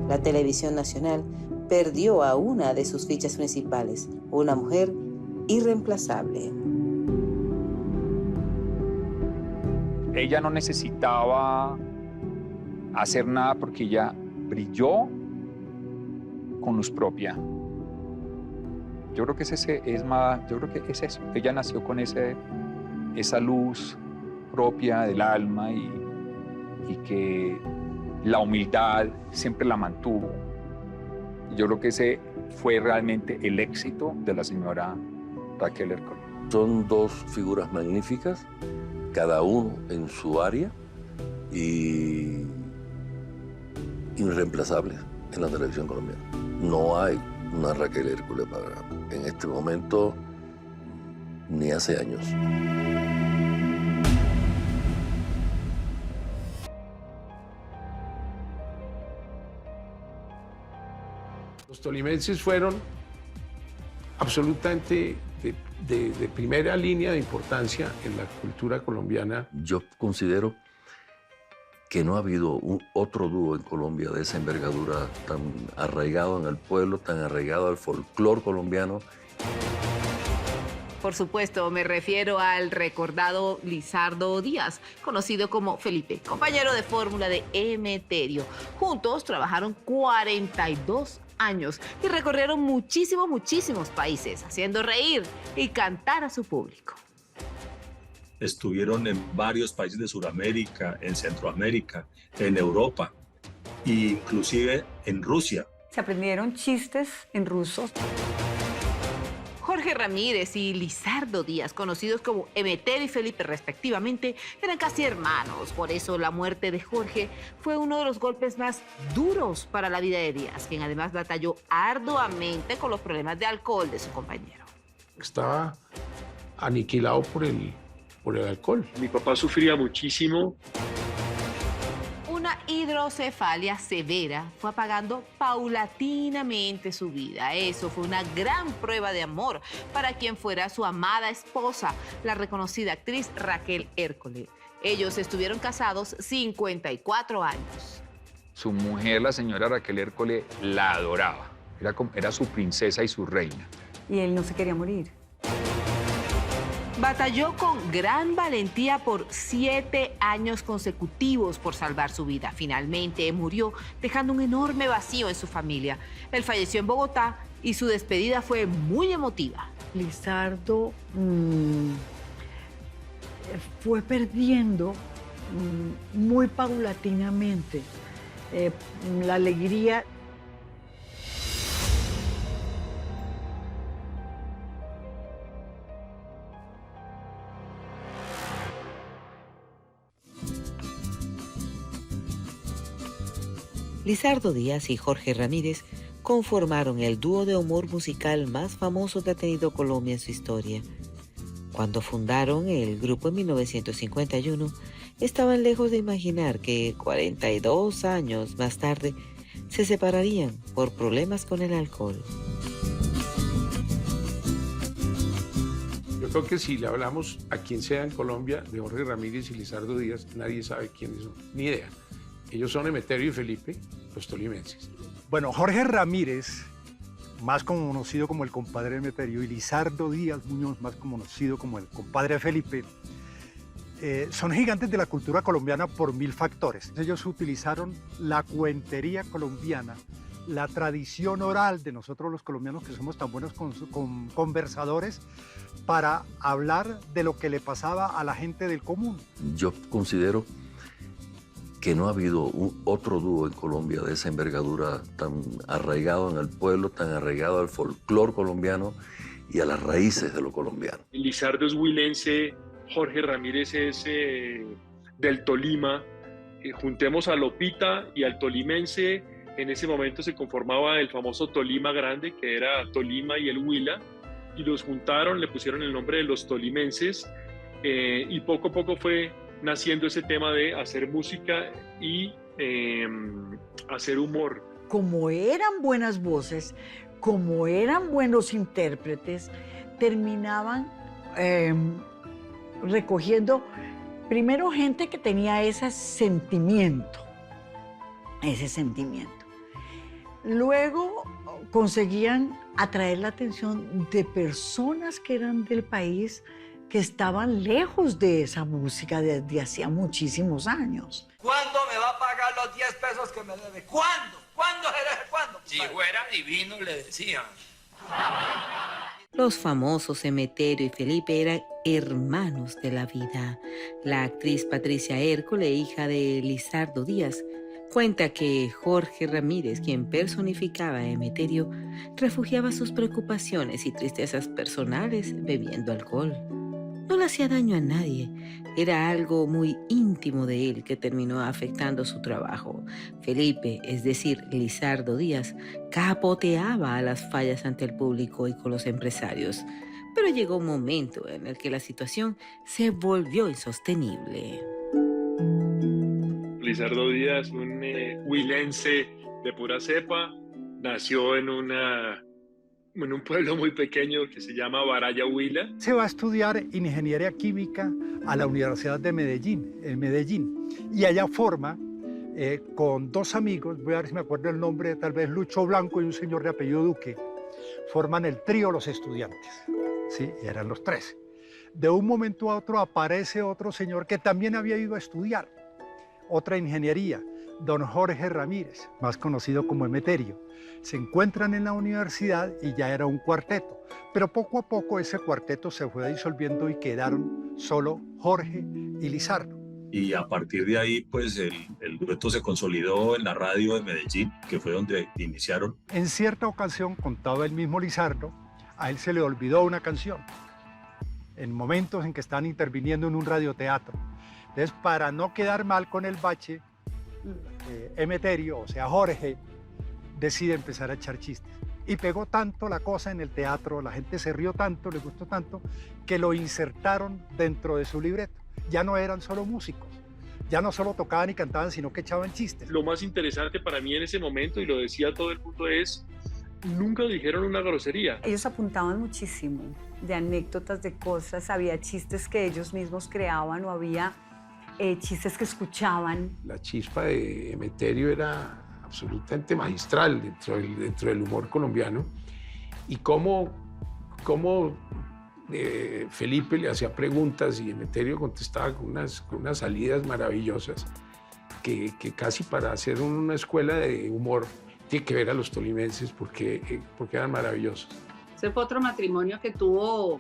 La televisión nacional perdió a una de sus fichas principales, una mujer irreemplazable. Ella no necesitaba hacer nada porque ella brilló con luz propia. Yo creo que yo creo que es eso. Ella nació con esa luz propia del alma y que la humildad siempre la mantuvo. Yo creo que ese fue realmente el éxito de la señora Raquel Ercole. Son dos figuras magníficas, cada uno en su área y irreemplazables en la televisión colombiana. No hay una Raquel Ercole en este momento ni hace años. Los tolimenses fueron absolutamente de primera línea de importancia en la cultura colombiana. Yo considero que no ha habido otro dúo en Colombia de esa envergadura, tan arraigado en el pueblo, tan arraigado al folclore colombiano. Por supuesto, me refiero al recordado Lizardo Díaz, conocido como Felipe, compañero de fórmula de Emeterio. Juntos trabajaron 42 años y recorrieron muchísimos países, haciendo reír y cantar a su público. Estuvieron en varios países de Sudamérica, en Centroamérica, en Europa e inclusive en Rusia. Se aprendieron chistes en ruso. Jorge Ramírez y Lizardo Díaz, conocidos como Emeterio y Felipe respectivamente, eran casi hermanos. Por eso la muerte de Jorge fue uno de los golpes más duros para la vida de Díaz, quien además batalló arduamente con los problemas de alcohol de su compañero. Estaba aniquilado por el alcohol. Mi papá sufría muchísimo. Una hidrocefalia severa fue apagando paulatinamente su vida. Eso fue una gran prueba de amor para quien fuera su amada esposa, la reconocida actriz Raquel Ercole. Ellos estuvieron casados 54 años. Su mujer, la señora Raquel Ercole, la adoraba. Era su princesa y su reina. Y él no se quería morir. Batalló con gran valentía por 7 años consecutivos por salvar su vida. Finalmente murió, dejando un enorme vacío en su familia. Él falleció en Bogotá y su despedida fue muy emotiva. Lizardo fue perdiendo muy paulatinamente la alegría. Lizardo Díaz y Jorge Ramírez conformaron el dúo de humor musical más famoso que ha tenido Colombia en su historia. Cuando fundaron el grupo en 1951, estaban lejos de imaginar que 42 años más tarde se separarían por problemas con el alcohol. Yo creo que si le hablamos a quien sea en Colombia de Jorge Ramírez y Lizardo Díaz, nadie sabe quiénes son, ni idea. Ellos son Emeterio y Felipe, los tolimenses. Bueno, Jorge Ramírez, más conocido como el compadre Emeterio, y Lizardo Díaz Muñoz, más conocido como el compadre Felipe, son gigantes de la cultura colombiana por 1000 factores. Ellos utilizaron la cuentería colombiana, la tradición oral de nosotros los colombianos, que somos tan buenos conversadores, para hablar de lo que le pasaba a la gente del común. Yo considero que no ha habido otro dúo en Colombia de esa envergadura, tan arraigado en el pueblo, tan arraigado al folclore colombiano y a las raíces de lo colombiano. Lizardo es huilense, Jorge Ramírez es del Tolima. Juntemos a Lopita y al tolimense. En ese momento se conformaba el famoso Tolima Grande, que era Tolima y el Huila, y los juntaron, le pusieron el nombre de los tolimenses, y poco a poco fue naciendo ese tema de hacer música y hacer humor. Como eran buenas voces, como eran buenos intérpretes, terminaban recogiendo primero gente que tenía ese sentimiento. Luego conseguían atraer la atención de personas que eran del país, que estaban lejos de esa música desde hacía muchísimos años. ¿Cuándo me va a pagar los 10 pesos que me debe? ¿Cuándo? ¿Cuándo, Jerez? ¿Cuándo? Si fuera divino, le decían. Los famosos Emeterio y Felipe eran hermanos de la vida. La actriz Patricia Hércole, hija de Lizardo Díaz, cuenta que Jorge Ramírez, quien personificaba a Emeterio, refugiaba sus preocupaciones y tristezas personales bebiendo alcohol. No le hacía daño a nadie, era algo muy íntimo de él que terminó afectando su trabajo. Felipe, es decir, Lizardo Díaz, capoteaba a las fallas ante el público y con los empresarios, pero llegó un momento en el que la situación se volvió insostenible. Lizardo Díaz, un huilense de pura cepa, nació en un pueblo muy pequeño que se llama Baraya Huila. Se va a estudiar ingeniería química a la Universidad de Medellín, en Medellín. Y allá forma, con dos amigos, voy a ver si me acuerdo el nombre, tal vez Lucho Blanco y un señor de apellido Duque, forman el trío Los Estudiantes. Sí, eran los 13. De un momento a otro aparece otro señor que también había ido a estudiar otra ingeniería, don Jorge Ramírez, más conocido como Emeterio. Se encuentran en la universidad y ya era un cuarteto, pero poco a poco ese cuarteto se fue disolviendo y quedaron solo Jorge y Lizardo. Y a partir de ahí, pues el dueto se consolidó en la radio de Medellín, que fue donde iniciaron. En cierta ocasión, contaba el mismo Lizardo, a él se le olvidó una canción, en momentos en que están interviniendo en un radioteatro. Entonces, para no quedar mal con el bache, Emeterio, o sea Jorge, decide empezar a echar chistes. Y pegó tanto la cosa en el teatro, la gente se rió tanto, le gustó tanto, que lo insertaron dentro de su libreto. Ya no eran solo músicos, ya no solo tocaban y cantaban, sino que echaban chistes. Lo más interesante para mí en ese momento, y lo decía todo el mundo, es nunca dijeron una grosería. Ellos apuntaban muchísimo de anécdotas, de cosas, había chistes que ellos mismos creaban o había chistes que escuchaban. La chispa de Emeterio era absolutamente magistral dentro del humor colombiano, y cómo Felipe le hacía preguntas y Emeterio contestaba con unas salidas maravillosas que casi para hacer una escuela de humor tiene que ver a los tolimenses porque eran maravillosos. Ese fue otro matrimonio que tuvo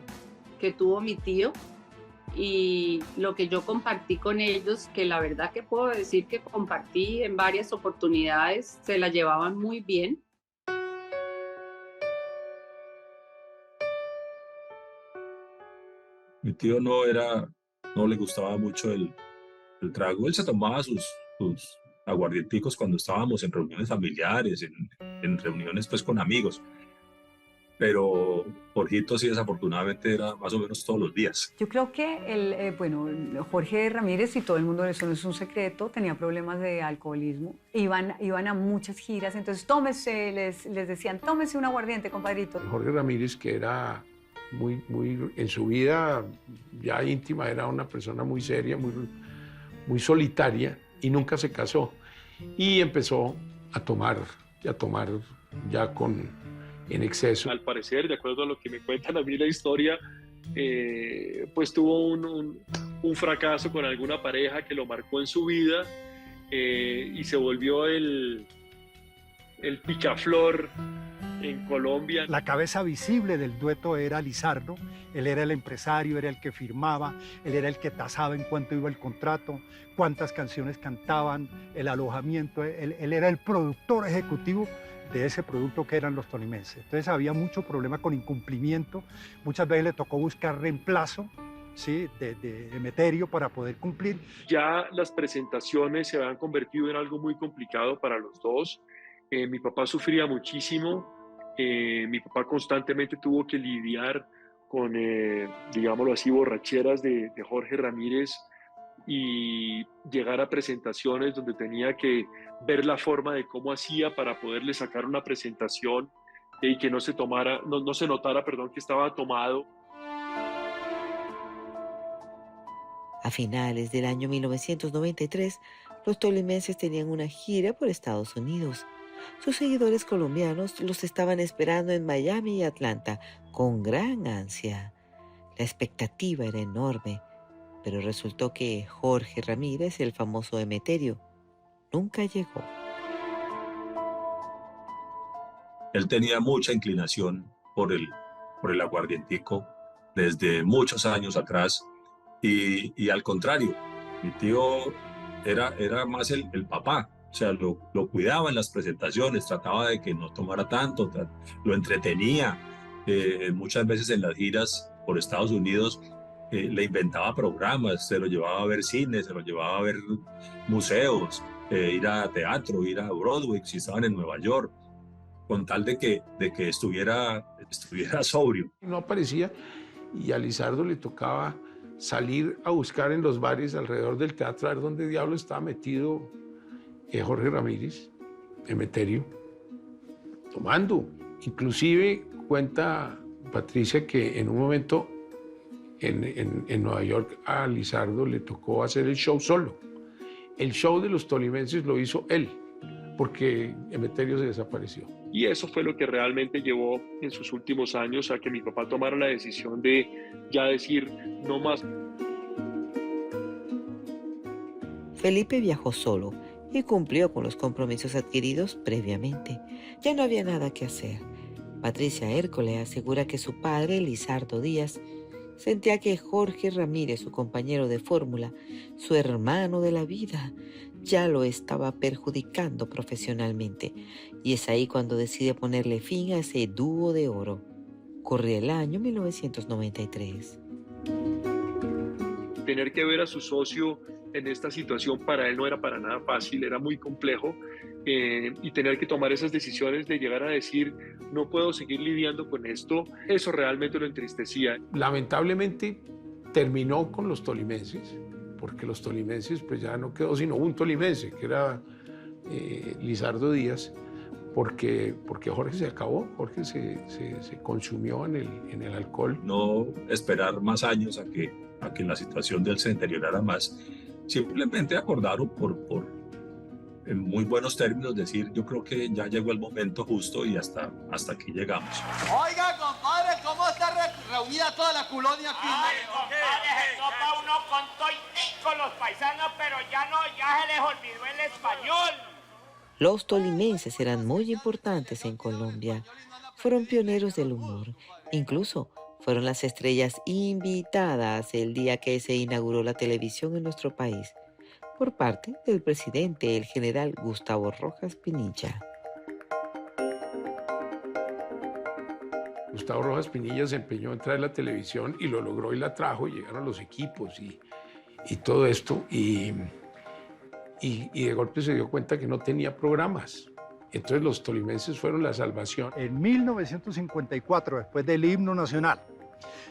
mi tío, y lo que yo compartí con ellos, que la verdad que puedo decir que compartí en varias oportunidades, se la llevaban muy bien. Mi tío no le gustaba mucho el trago. Él se tomaba sus aguardienticos cuando estábamos en reuniones familiares, en reuniones pues con amigos. Pero Jorgito sí, desafortunadamente, era más o menos todos los días. Yo creo que Jorge Ramírez, y todo el mundo, eso no es un secreto, tenía problemas de alcoholismo. Iban a muchas giras, entonces tómese, les decían, tómese un aguardiente, compadrito. Jorge Ramírez, que era muy en su vida ya íntima, era una persona muy seria, muy solitaria, y nunca se casó. Y empezó a tomar ya en exceso. Al parecer, de acuerdo a lo que me cuentan a mí la historia, pues tuvo un fracaso con alguna pareja que lo marcó en su vida, y se volvió el picaflor en Colombia. La cabeza visible del dueto era Lizardo. Él era el empresario, era el que firmaba, él era el que tasaba en cuánto iba el contrato, cuántas canciones cantaban, el alojamiento. Él era el productor ejecutivo de ese producto que eran los tolimenses. Entonces había mucho problema con incumplimiento. Muchas veces le tocó buscar reemplazo, ¿sí?, de Emeterio para poder cumplir. Ya las presentaciones se habían convertido en algo muy complicado para los dos. Mi papá sufría muchísimo. Mi papá constantemente tuvo que lidiar con, digámoslo así, borracheras de Jorge Ramírez y llegar a presentaciones donde tenía que ver la forma de cómo hacía para poderle sacar una presentación y que no se notara, que estaba tomado. A finales del año 1993, los tolimenses tenían una gira por Estados Unidos. Sus seguidores colombianos los estaban esperando en Miami y Atlanta con gran ansia. La expectativa era enorme, pero resultó que Jorge Ramírez, el famoso Emeterio, nunca llegó. Él tenía mucha inclinación por el aguardientico desde muchos años atrás y al contrario, mi tío era más el papá, o sea, lo cuidaba en las presentaciones, trataba de que no tomara tanto, lo entretenía. Muchas veces en las giras por Estados Unidos le inventaba programas, se lo llevaba a ver cine, se lo llevaba a ver museos, ir a teatro, ir a Broadway, si estaban en Nueva York, con tal de que estuviera sobrio. No aparecía y a Lizardo le tocaba salir a buscar en los bares alrededor del teatro a ver dónde diablo estaba metido Jorge Ramírez, Emeterio, tomando. Inclusive cuenta Patricia que en un momento en Nueva York a Lizardo le tocó hacer el show solo. El show de los tolimenses lo hizo él, porque Emeterio se desapareció. Y eso fue lo que realmente llevó en sus últimos años a que mi papá tomara la decisión de ya decir no más. Felipe viajó solo y cumplió con los compromisos adquiridos previamente. Ya no había nada que hacer. Patricia Hércole asegura que su padre, Lizardo Díaz, sentía que Jorge Ramírez, su compañero de fórmula, su hermano de la vida, ya lo estaba perjudicando profesionalmente. Y es ahí cuando decide ponerle fin a ese dúo de oro. Corría el año 1993. Tener que ver a su socio en esta situación para él no era para nada fácil, era muy complejo, y tener que tomar esas decisiones de llegar a decir no puedo seguir lidiando con esto, eso realmente lo entristecía. Lamentablemente terminó con los tolimenses, porque los tolimenses pues ya no quedó sino un tolimense, que era Lizardo Díaz, porque Jorge se acabó, Jorge se consumió en el alcohol. No esperar más años a que la situación de él se deteriorara más. Simplemente acordaron en muy buenos términos decir, yo creo que ya llegó el momento justo y hasta aquí llegamos. Oiga, compadre, ¿cómo está reunida toda la colonia aquí? Ay, compadre, se topa uno con toitico los paisanos, pero ya se les olvidó el español. Los tolimenses eran muy importantes en Colombia. Fueron pioneros del humor. Incluso fueron las estrellas invitadas el día que se inauguró la televisión en nuestro país, por parte del presidente, el general Gustavo Rojas Pinilla. Gustavo Rojas Pinilla se empeñó en traer la televisión y lo logró y la trajo, y llegaron los equipos y todo esto, y de golpe se dio cuenta que no tenía programas. Entonces los tolimenses fueron la salvación. En 1954, después del himno nacional,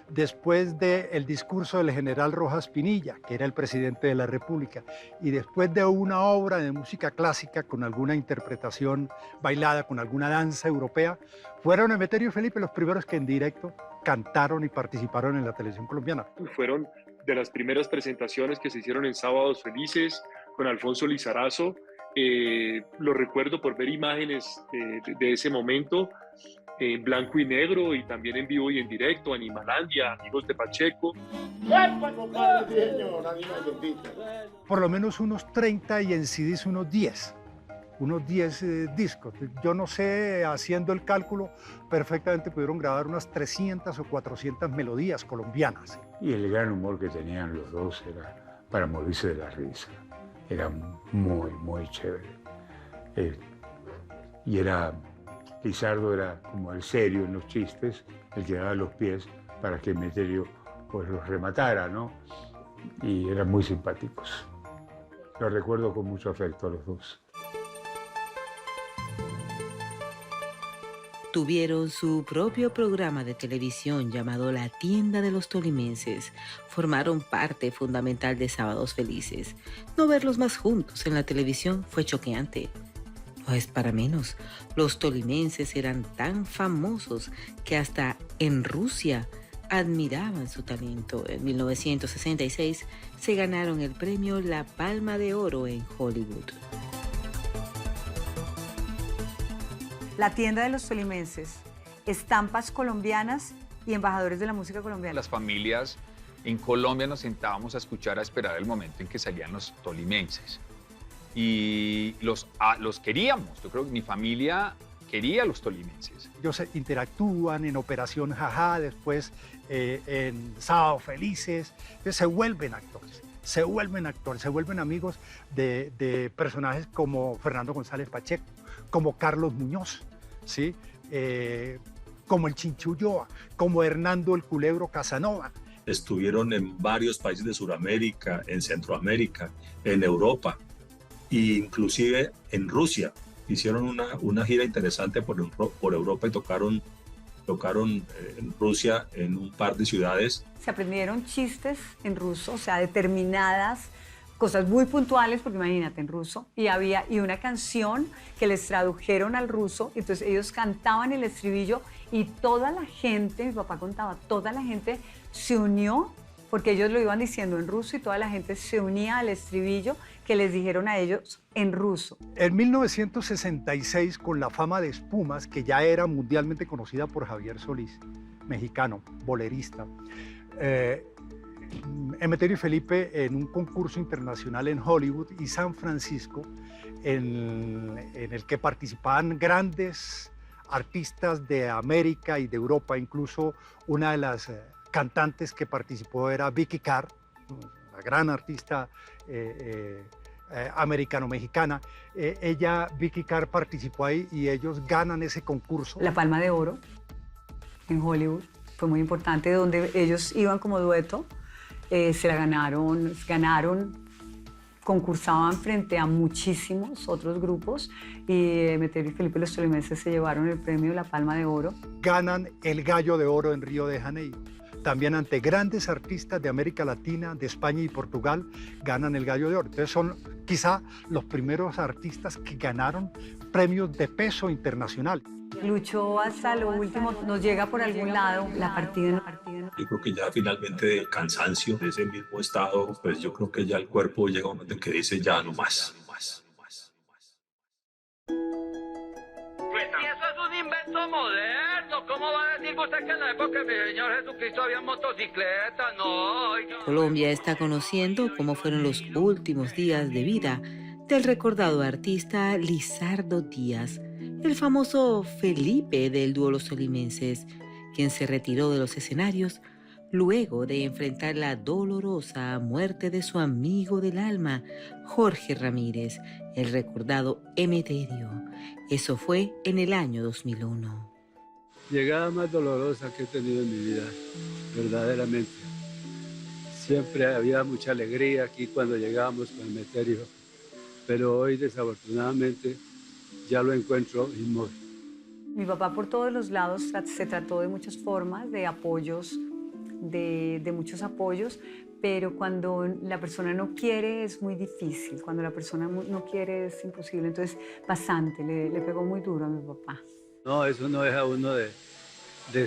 después del discurso del general Rojas Pinilla, que era el presidente de la República, y después de una obra de música clásica con alguna interpretación bailada, con alguna danza europea, fueron Emeterio y Felipe los primeros que en directo cantaron y participaron en la televisión colombiana. Fueron de las primeras presentaciones que se hicieron en Sábados Felices con Alfonso Lizarazo. Lo recuerdo por ver imágenes de ese momento en blanco y negro y también en vivo y en directo, Animalandia, Amigos de Pacheco. Por lo menos unos 30 y en CDs unos 10 discos. Yo no sé, haciendo el cálculo, perfectamente pudieron grabar unas 300 o 400 melodías colombianas. Y el gran humor que tenían los dos era para morirse de la risa. Era muy, muy chévere. Lizardo era como el serio en los chistes, el que daba los pies para que Emeterio pues los rematara, ¿no? Y eran muy simpáticos. Los recuerdo con mucho afecto a los dos. Tuvieron su propio programa de televisión llamado La Tienda de los Tolimenses. Formaron parte fundamental de Sábados Felices. No verlos más juntos en la televisión fue choqueante. No es para menos. Los tolimenses eran tan famosos que hasta en Rusia admiraban su talento. En 1966 se ganaron el premio La Palma de Oro en Hollywood. La Tienda de los Tolimenses, estampas colombianas y embajadores de la música colombiana. Las familias en Colombia nos sentábamos a escuchar, a esperar el momento en que salían los tolimenses. Y los queríamos. Yo creo que mi familia quería a los tolimenses. Ellos interactúan en Operación Jajá, después en Sábados Felices. Entonces se vuelven actores, se vuelven amigos de personajes como Fernando González Pacheco, como Carlos Muñoz, ¿sí? Como el Chincho Ulloa, como Hernando el Culebro Casanova. Estuvieron en varios países de Sudamérica, en Centroamérica, en Europa e inclusive en Rusia. Hicieron una gira interesante por Europa y tocaron en Rusia en un par de ciudades. Se aprendieron chistes en ruso, o sea, determinadas cosas muy puntuales, porque imagínate, en ruso, y una canción que les tradujeron al ruso, entonces ellos cantaban el estribillo y toda la gente, mi papá contaba, toda la gente se unió, porque ellos lo iban diciendo en ruso y toda la gente se unía al estribillo que les dijeron a ellos en ruso. En 1966, con la fama de Espumas, que ya era mundialmente conocida por Javier Solís, mexicano, bolerista, Emeterio y Felipe en un concurso internacional en Hollywood y San Francisco, en el que participaban grandes artistas de América y de Europa. Incluso una de las cantantes que participó era Vicky Carr, la gran artista americano-mexicana. Vicky Carr participó ahí y ellos ganan ese concurso. La Palma de Oro en Hollywood fue muy importante, donde ellos iban como dueto. Se la ganaron, concursaban frente a muchísimos otros grupos y Emeterio y Felipe los Tolimenses se llevaron el premio La Palma de Oro. Ganan el Gallo de Oro en Río de Janeiro. También ante grandes artistas de América Latina, de España y Portugal, ganan el Gallo de Oro. Entonces son quizá los primeros artistas que ganaron premios de peso internacional. Luchó hasta lo último, nos llega por algún lado la partida. Yo creo que ya finalmente del cansancio, de ese mismo estado, pues yo creo que ya el cuerpo llega a un momento en que dice ya no más. Pues si eso es un invento moderno, ¿cómo va a decir usted que en la época de mi Señor Jesucristo había motocicletas? No. Colombia está conociendo cómo fueron los últimos días de vida del recordado artista Lizardo Díaz, el famoso Felipe del dúo Los Tolimenses, quien se retiró de los escenarios luego de enfrentar la dolorosa muerte de su amigo del alma, Jorge Ramírez, el recordado Emeterio. Eso fue en el año 2001. Llegada más dolorosa que he tenido en mi vida, verdaderamente. Siempre había mucha alegría aquí cuando llegábamos con Emeterio, pero hoy desafortunadamente ya lo encuentro inmóvil. Mi papá por todos los lados se trató de muchas formas, de apoyos, de muchos apoyos, pero cuando la persona no quiere es muy difícil, cuando la persona no quiere es imposible, entonces bastante, le pegó muy duro a mi papá. No, eso no deja uno de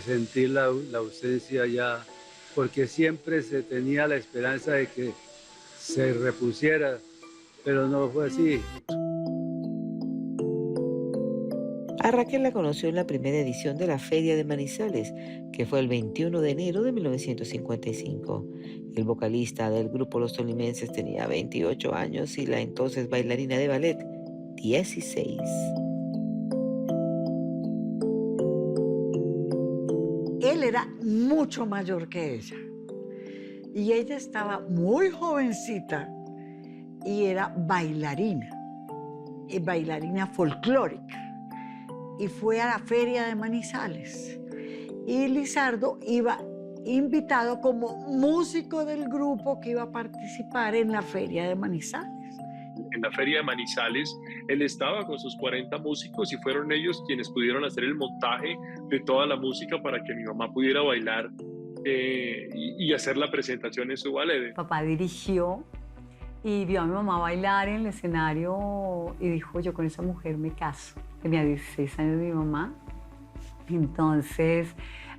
sentir la ausencia ya, porque siempre se tenía la esperanza de que se repusiera, pero no fue así. A Raquel la conoció en la primera edición de la Feria de Manizales, que fue el 21 de enero de 1955. El vocalista del grupo Los Tolimenses tenía 28 años y la entonces bailarina de ballet, 16. Él era mucho mayor que ella. Y ella estaba muy jovencita y era bailarina folclórica. Y fue a la Feria de Manizales. Y Lizardo iba invitado como músico del grupo que iba a participar en la Feria de Manizales. En la Feria de Manizales él estaba con sus 40 músicos y fueron ellos quienes pudieron hacer el montaje de toda la música para que mi mamá pudiera bailar y hacer la presentación en su ballet. Papá dirigió y vio a mi mamá bailar en el escenario y dijo, yo con esa mujer me caso. Tenía 16 años mi mamá. Entonces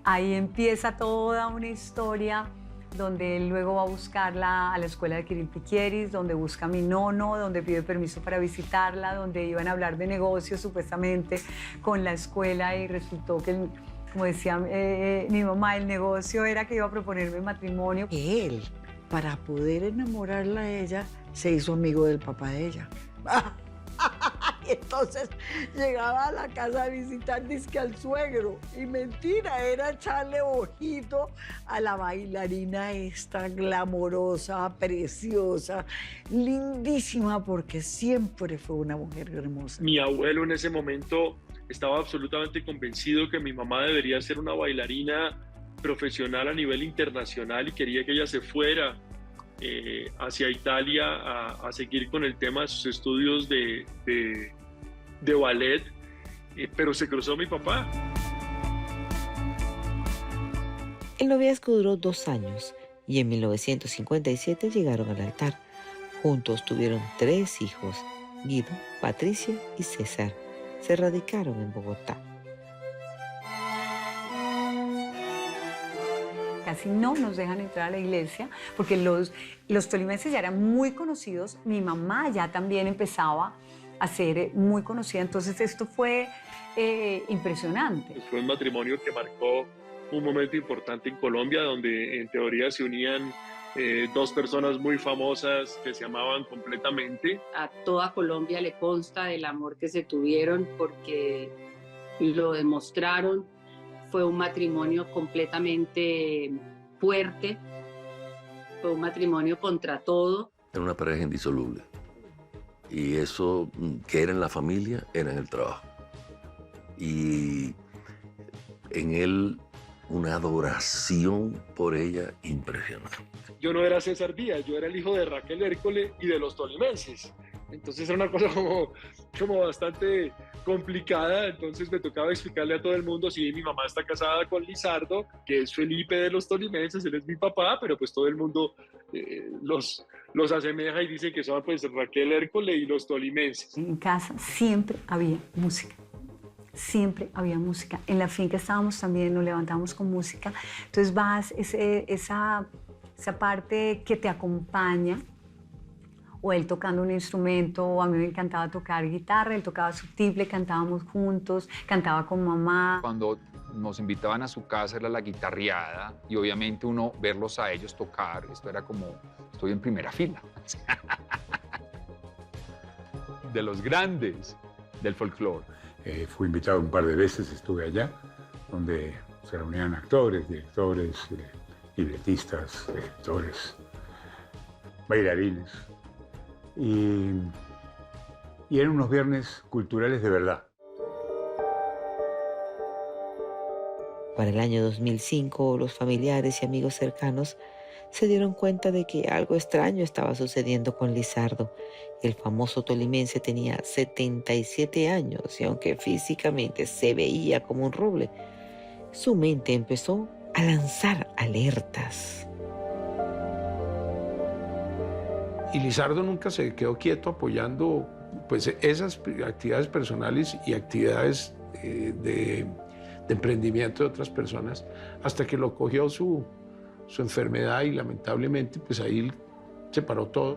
ahí empieza toda una historia donde él luego va a buscarla a la escuela de Kirill Piquieris, donde busca a mi nono, donde pide permiso para visitarla, donde iban a hablar de negocios supuestamente con la escuela y resultó que, como decía mi mamá, el negocio era que iba a proponerme matrimonio. Él, para poder enamorarla a ella, se hizo amigo del papá de ella. Entonces llegaba a la casa a visitar dizque al suegro y mentira, era echarle ojito a la bailarina esta glamorosa, preciosa, lindísima, porque siempre fue una mujer hermosa. Mi abuelo en ese momento estaba absolutamente convencido que mi mamá debería ser una bailarina profesional a nivel internacional y quería que ella se fuera hacia Italia a seguir con el tema de sus estudios de ballet, pero se cruzó mi papá. El noviazgo duró 2 años y en 1957 llegaron al altar. Juntos tuvieron 3 hijos, Guido, Patricia y César. Se radicaron en Bogotá. Casi no nos dejan entrar a la iglesia porque los tolimenses ya eran muy conocidos. Mi mamá ya también empezaba a ser muy conocida, entonces esto fue impresionante. Fue un matrimonio que marcó un momento importante en Colombia, donde en teoría se unían 2 personas muy famosas que se amaban completamente. A toda Colombia le consta del amor que se tuvieron porque lo demostraron. Fue un matrimonio completamente fuerte, fue un matrimonio contra todo. Era una pareja indisoluble. Y eso que era en la familia, era en el trabajo. Y en él una adoración por ella impresionante. Yo no era César Díaz, yo era el hijo de Raquel Hércole y de los tolimenses. Entonces era una cosa como bastante complicada, entonces me tocaba explicarle a todo el mundo, sí, mi mamá está casada con Lizardo, que es Felipe de los tolimenses, él es mi papá, pero pues todo el mundo los asemeja y dice que son pues Raquel Hércole y los tolimenses. En casa siempre había música. Siempre había música. En la finca estábamos también, nos levantamos con música. Entonces vas, esa parte que te acompaña, o él tocando un instrumento, o a mí me encantaba tocar guitarra, él tocaba su tiple, cantábamos juntos, cantaba con mamá. Cuando nos invitaban a su casa era la guitarreada y obviamente uno verlos a ellos tocar, esto era como, estoy en primera fila. De los grandes del folclore. Fui invitado un par de veces, estuve allá, donde se reunían actores, directores, libretistas, escritores, bailarines. Y eran unos viernes culturales de verdad. Para el año 2005, los familiares y amigos cercanos se dieron cuenta de que algo extraño estaba sucediendo con Lizardo. El famoso tolimense tenía 77 años y aunque físicamente se veía como un roble, su mente empezó a lanzar alertas. Y Lizardo nunca se quedó quieto apoyando pues, esas actividades personales y actividades de emprendimiento de otras personas, hasta que lo cogió su enfermedad y lamentablemente pues ahí se paró todo.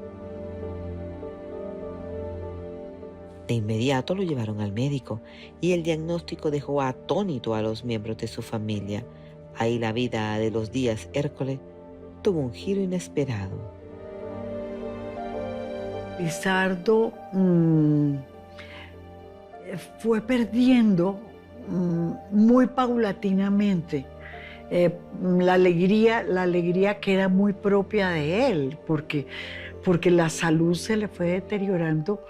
De inmediato lo llevaron al médico y el diagnóstico dejó atónito a los miembros de su familia. Ahí la vida de los Díaz Hércole tuvo un giro inesperado. Lizardo fue perdiendo muy paulatinamente la alegría que era muy propia de él, porque la salud se le fue deteriorando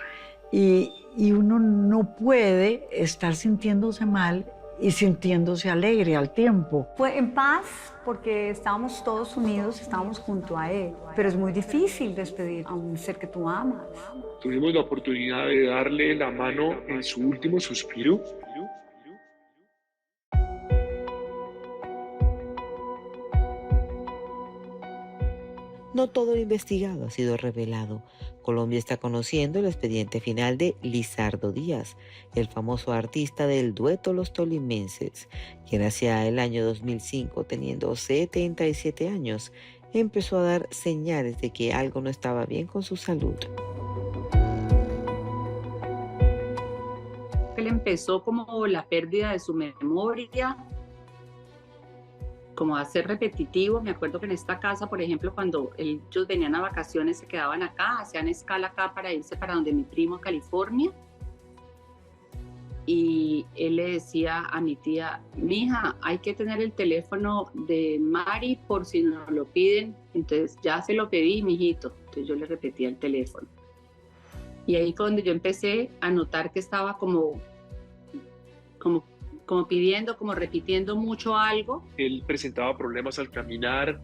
y uno no puede estar sintiéndose mal y sintiéndose alegre al tiempo. Fue en paz porque estábamos todos unidos, estábamos junto a él, pero es muy difícil despedir a un ser que tú amas. Tuvimos la oportunidad de darle la mano en su último suspiro. No todo lo investigado ha sido revelado. Colombia está conociendo el expediente final de Lizardo Díaz, el famoso artista del dueto Los Tolimenses, quien hacia el año 2005, teniendo 77 años, empezó a dar señales de que algo no estaba bien con su salud. Él empezó como la pérdida de su memoria, como a ser repetitivo. Me acuerdo que en esta casa, por ejemplo, cuando ellos venían a vacaciones, se quedaban acá, hacían escala acá para irse para donde mi primo a California. Y él le decía a mi tía: mija, hay que tener el teléfono de Mari por si nos lo piden. Entonces ya se lo pedí, mijito. Entonces yo le repetía el teléfono. Y ahí fue donde yo empecé a notar que estaba como pidiendo, como repitiendo mucho algo. Él presentaba problemas al caminar,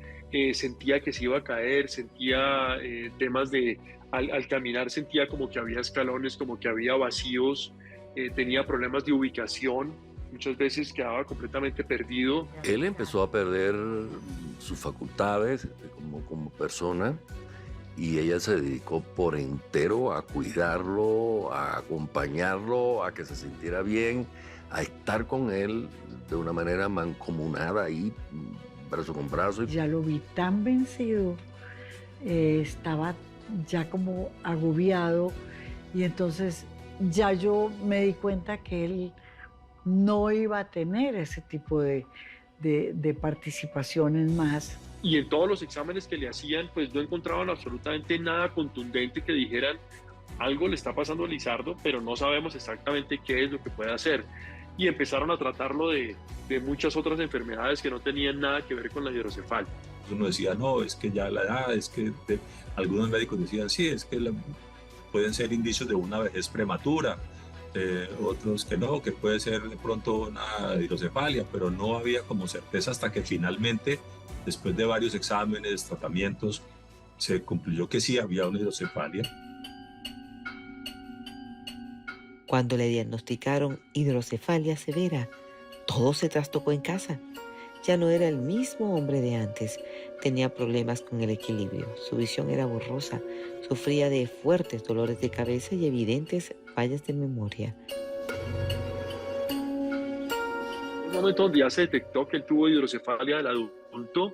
sentía que se iba a caer, sentía temas de, al caminar sentía como que había escalones, como que había vacíos, tenía problemas de ubicación, muchas veces quedaba completamente perdido. Él empezó a perder sus facultades como persona y ella se dedicó por entero a cuidarlo, a acompañarlo, a que se sintiera bien, a estar con él de una manera mancomunada ahí, brazo con brazo. Ya lo vi tan vencido, estaba ya como agobiado y entonces ya yo me di cuenta que él no iba a tener ese tipo de participaciones más. Y en todos los exámenes que le hacían, pues no encontraban absolutamente nada contundente que dijeran algo le está pasando a Lizardo, pero no sabemos exactamente qué es lo que puede hacer. Y empezaron a tratarlo de muchas otras enfermedades que no tenían nada que ver con la hidrocefalia. Uno decía, no, es que ya la edad, es que algunos médicos decían, sí, es que pueden ser indicios de una vejez prematura, otros que no, que puede ser de pronto una hidrocefalia, pero no había como certeza hasta que finalmente, después de varios exámenes, tratamientos, se concluyó que sí había una hidrocefalia. Cuando le diagnosticaron hidrocefalia severa, todo se trastocó en casa. Ya no era el mismo hombre de antes. Tenía problemas con el equilibrio. Su visión era borrosa. Sufría de fuertes dolores de cabeza y evidentes fallas de memoria. En un momento donde ya se detectó que él tuvo hidrocefalia del adulto,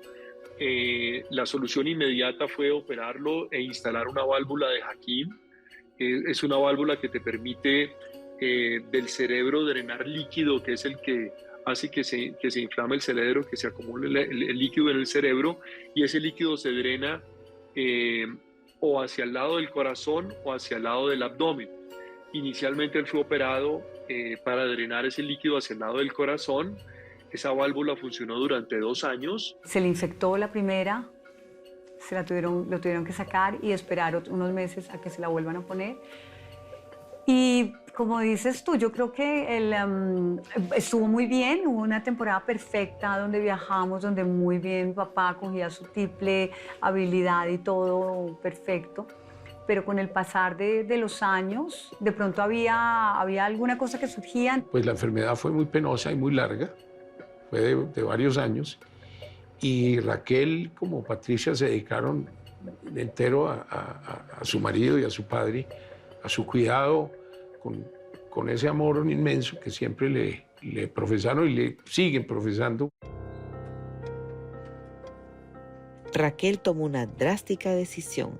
la solución inmediata fue operarlo e instalar una válvula de Hakim. Es una válvula que te permite del cerebro drenar líquido, que es el que hace que se inflame el cerebro, que se acumule el líquido en el cerebro, y ese líquido se drena o hacia el lado del corazón o hacia el lado del abdomen. Inicialmente él fue operado para drenar ese líquido hacia el lado del corazón. Esa válvula funcionó durante 2 años. Se le infectó la primera, lo tuvieron que sacar y esperar unos meses a que se la vuelvan a poner. Y como dices tú, yo creo que él estuvo muy bien, hubo una temporada perfecta donde viajamos, donde muy bien papá cogía su triple habilidad y todo perfecto. Pero con el pasar de los años, de pronto había alguna cosa que surgía. Pues la enfermedad fue muy penosa y muy larga, fue de varios años. Y Raquel, como Patricia, se dedicaron entero a su marido y a su padre, a su cuidado, con ese amor inmenso que siempre le profesaron y le siguen profesando. Raquel tomó una drástica decisión.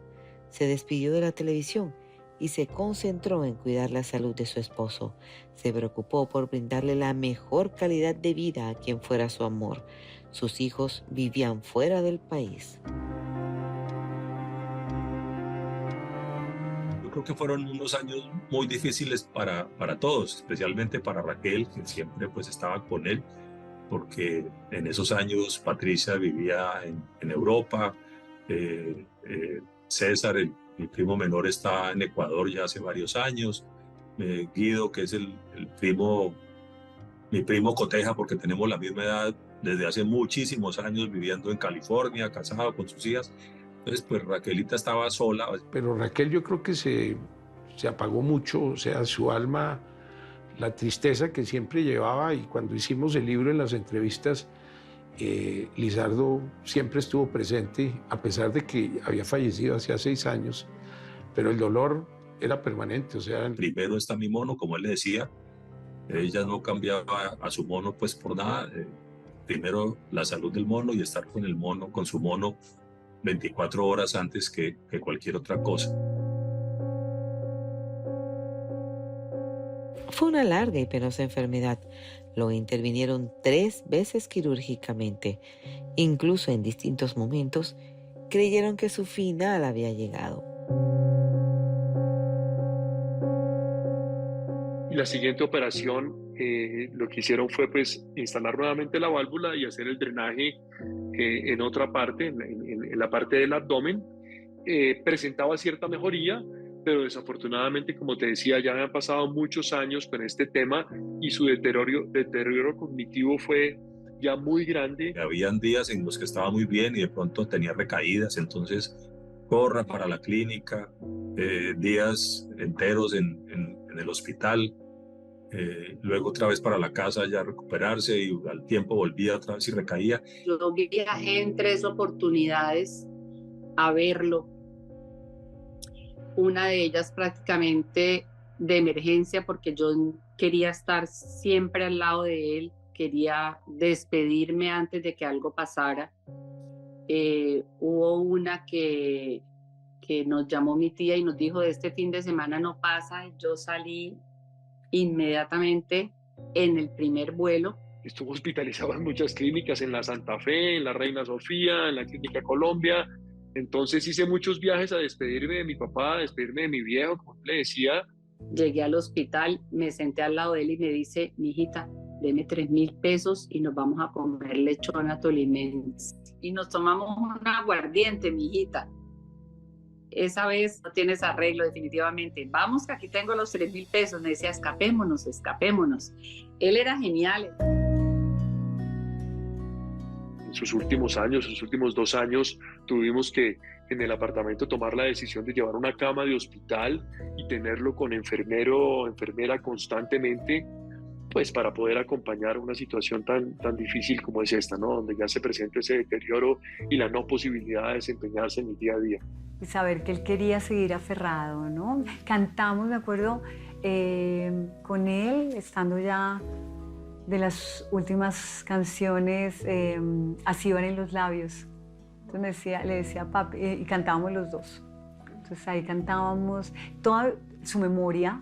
Se despidió de la televisión y se concentró en cuidar la salud de su esposo. Se preocupó por brindarle la mejor calidad de vida a quien fuera su amor. Sus hijos vivían fuera del país. Yo creo que fueron unos años muy difíciles para todos, especialmente para Raquel, que siempre pues estaba con él, porque en esos años Patricia vivía en Europa, César, mi primo menor, está en Ecuador ya hace varios años, Guido, que es el primo Mi primo coteja porque tenemos la misma edad desde hace muchísimos años viviendo en California, casado con sus hijas. Entonces, pues Raquelita estaba sola. Pero Raquel yo creo que se apagó mucho, o sea, su alma, la tristeza que siempre llevaba, y cuando hicimos el libro en las entrevistas, Lizardo siempre estuvo presente, a pesar de que había fallecido hace 6 años, pero el dolor era permanente, o sea... Primero está mi mono, como él le decía, ella no cambiaba a su mono pues por nada, primero la salud del mono y estar con el mono, con su mono 24 horas antes que cualquier otra cosa. Fue una larga y penosa enfermedad. Lo intervinieron 3 veces quirúrgicamente. Incluso en distintos momentos creyeron que su final había llegado. Y la siguiente operación, lo que hicieron fue pues instalar nuevamente la válvula y hacer el drenaje en otra parte, en la parte del abdomen. Presentaba cierta mejoría, pero desafortunadamente, como te decía, ya habían pasado muchos años con este tema y su deterioro cognitivo fue ya muy grande. Habían días en los que estaba muy bien y de pronto tenía recaídas, entonces corra para la clínica, días enteros en el hospital, luego otra vez para la casa ya recuperarse y al tiempo volvía otra vez y recaía. Yo viajé en 3 oportunidades a verlo. Una de ellas prácticamente de emergencia porque yo quería estar siempre al lado de él, quería despedirme antes de que algo pasara. Hubo una que nos llamó mi tía y nos dijo, de este fin de semana no pasa. Yo salí inmediatamente en el primer vuelo. Estuvo hospitalizado en muchas clínicas, en la Santa Fe, en la Reina Sofía, en la Clínica Colombia. Entonces hice muchos viajes a despedirme de mi papá, a despedirme de mi viejo, como le decía. Llegué al hospital, me senté al lado de él y me dice, mijita, deme 3.000 pesos y nos vamos a comer lechona tolimense. Y nos tomamos un aguardiente, mijita. Esa vez no tienes arreglo definitivamente. Vamos, que aquí tengo los 3.000 pesos. Me decía, escapémonos, escapémonos. Él era genial. En sus últimos años, sus últimos 2 años, tuvimos que en el apartamento tomar la decisión de llevar una cama de hospital y tenerlo con enfermero o enfermera constantemente, pues para poder acompañar una situación tan difícil como es esta, ¿no? Donde ya se presenta ese deterioro y la no posibilidad de desempeñarse en el día a día. Y saber que él quería seguir aferrado, ¿no? Cantamos, me acuerdo, con él, estando ya de las últimas canciones, Así van en los labios. Entonces le decía papi, y cantábamos los dos. Entonces ahí cantábamos toda su memoria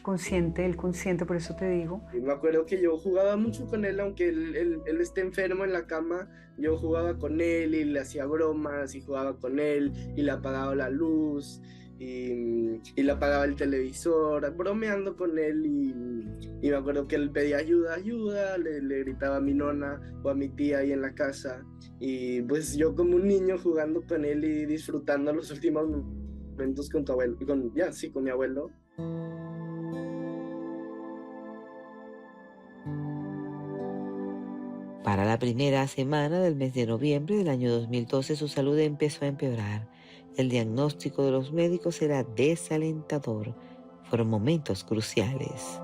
consciente, el consciente, por eso te digo. Y me acuerdo que yo jugaba mucho con él, aunque él esté enfermo en la cama, yo jugaba con él y le hacía bromas y jugaba con él y le apagaba la luz y le apagaba el televisor, bromeando con él y me acuerdo que él pedía ayuda, le gritaba a mi nona o a mi tía ahí en la casa y pues yo como un niño jugando con él y disfrutando los últimos momentos con tu abuelo, con mi abuelo. Para la primera semana del mes de noviembre del año 2012, su salud empezó a empeorar. El diagnóstico de los médicos era desalentador. Fueron momentos cruciales.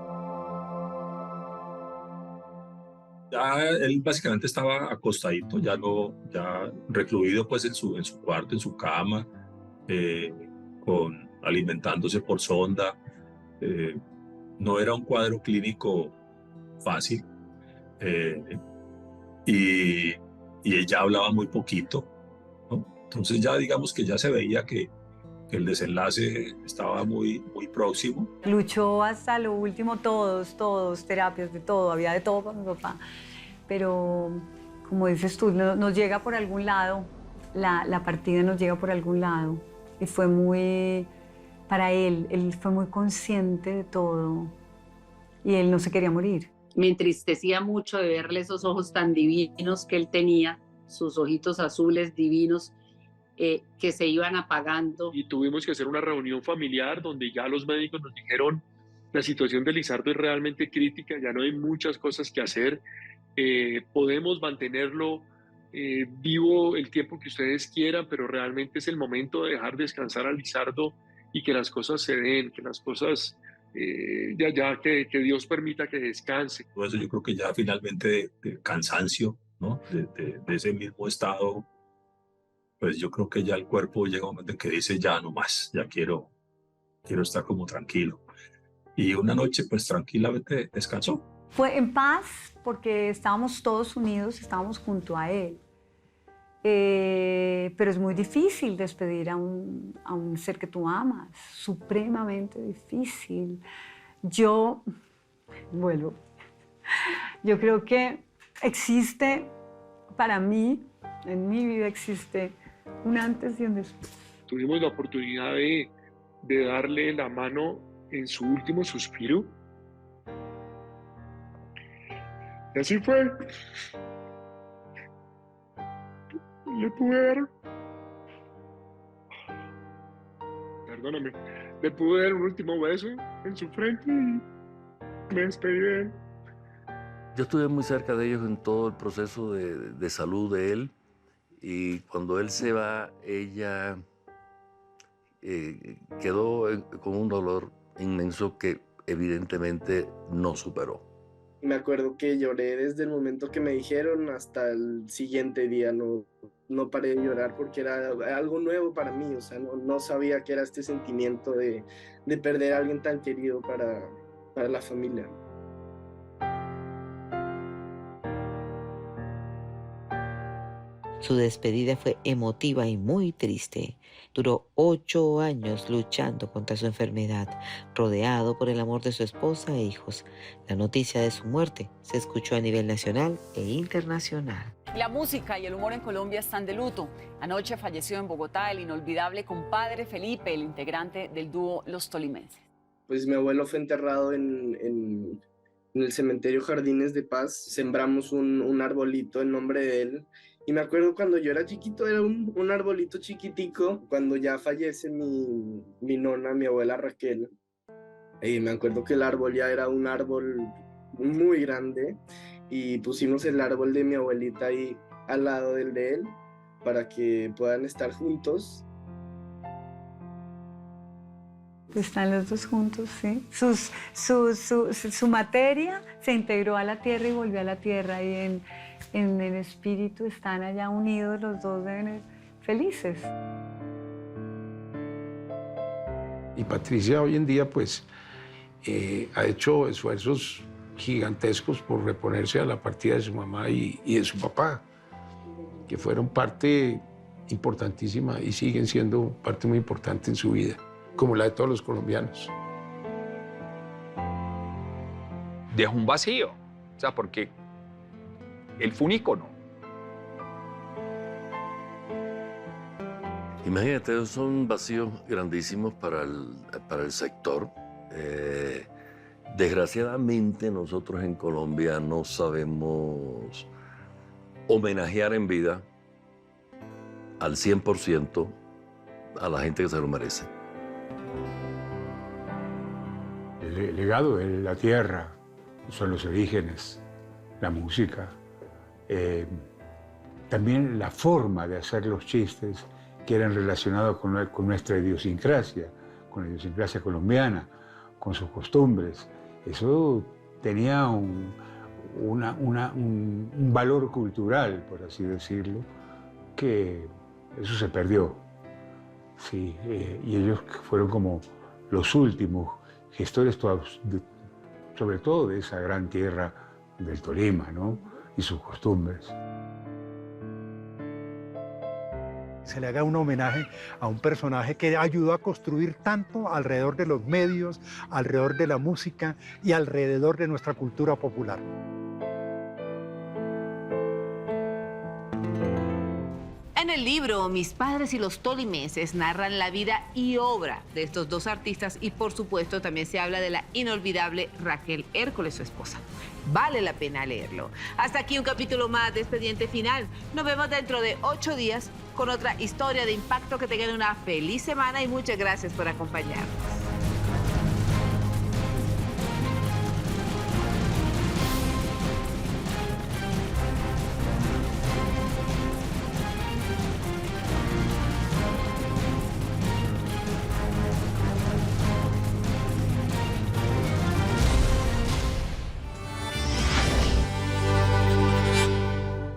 Ya él básicamente estaba acostadito, ya recluido pues en su cuarto, en su cama, alimentándose por sonda. No era un cuadro clínico fácil. Y él ya hablaba muy poquito, ¿no? Entonces ya digamos que ya se veía que el desenlace estaba muy próximo. Luchó hasta lo último, todos, terapias, de todo, había de todo para mi papá. Pero, como dices tú, nos llega por algún lado, la partida nos llega por algún lado. Y fue muy, para él fue muy consciente de todo. Y él no se quería morir. Me entristecía mucho de verle esos ojos tan divinos que él tenía, sus ojitos azules divinos que se iban apagando. Y tuvimos que hacer una reunión familiar donde ya los médicos nos dijeron, La situación de Lizardo es realmente crítica, ya no hay muchas cosas que hacer. Podemos mantenerlo vivo el tiempo que ustedes quieran, pero realmente es el momento de dejar descansar a Lizardo y que las cosas se den, que las cosas, que Dios permita que descanse. Por eso yo creo que ya finalmente de cansancio, ¿no? de ese mismo estado, pues yo creo que ya el cuerpo llega un momento en que dice ya no más, ya quiero estar como tranquilo. Y una noche pues tranquilamente descansó. Fue en paz porque estábamos todos unidos, estábamos junto a él. Pero es muy difícil despedir a un ser que tú amas, supremamente difícil. Yo creo que existe, para mí, en mi vida existe un antes y un después. Tuvimos la oportunidad de darle la mano en su último suspiro. Y así fue. Le pude dar un último beso en su frente y me despedí de él. Yo estuve muy cerca de ellos en todo el proceso de salud de él, y cuando él se va, ella quedó con un dolor inmenso que evidentemente no superó. Me acuerdo que lloré desde el momento que me dijeron hasta el siguiente día. No paré de llorar porque era algo nuevo para mí. O sea, no sabía que era este sentimiento de perder a alguien tan querido para la familia. Su despedida fue emotiva y muy triste. Duró 8 años luchando contra su enfermedad, rodeado por el amor de su esposa e hijos. La noticia de su muerte se escuchó a nivel nacional e internacional. La música y el humor en Colombia están de luto. Anoche falleció en Bogotá el inolvidable compadre Felipe, el integrante del dúo Los Tolimenses. Pues mi abuelo fue enterrado en el cementerio Jardines de Paz. Sembramos un arbolito en nombre de él. Y me acuerdo cuando yo era chiquito, era un arbolito chiquitico. Cuando ya fallece mi nona, mi abuela Raquel, me acuerdo que el árbol ya era un árbol muy grande, y pusimos el árbol de mi abuelita ahí al lado del de él para que puedan estar juntos. Están los dos juntos, sí. Su materia se integró a la tierra y volvió a la tierra, y en el espíritu están allá unidos los dos, felices. Y Patricia hoy en día pues ha hecho esfuerzos gigantescos por reponerse a la partida de su mamá y de su papá, que fueron parte importantísima y siguen siendo parte muy importante en su vida, como la de todos los colombianos. Dejó un vacío, o sea, porque él fue un ícono. Imagínate, son vacíos grandísimos para el sector. Desgraciadamente, nosotros en Colombia no sabemos homenajear en vida al 100% a la gente que se lo merece. El legado de la tierra son los orígenes, la música, también la forma de hacer los chistes que eran relacionados con nuestra idiosincrasia, con la idiosincrasia colombiana, con sus costumbres. Eso tenía un valor cultural, por así decirlo, que eso se perdió. Sí, y ellos fueron como los últimos gestores, sobre todo de esa gran tierra del Tolima, ¿no? Y sus costumbres. Se le haga un homenaje a un personaje que ayudó a construir tanto alrededor de los medios, alrededor de la música y alrededor de nuestra cultura popular. En el libro Mis padres y los tolimenses narran la vida y obra de estos dos artistas, y por supuesto también se habla de la inolvidable Raquel Hércules, su esposa. Vale la pena leerlo. Hasta aquí un capítulo más de Expediente Final. Nos vemos dentro de 8 días con otra historia de impacto. Que tengan una feliz semana y muchas gracias por acompañarnos.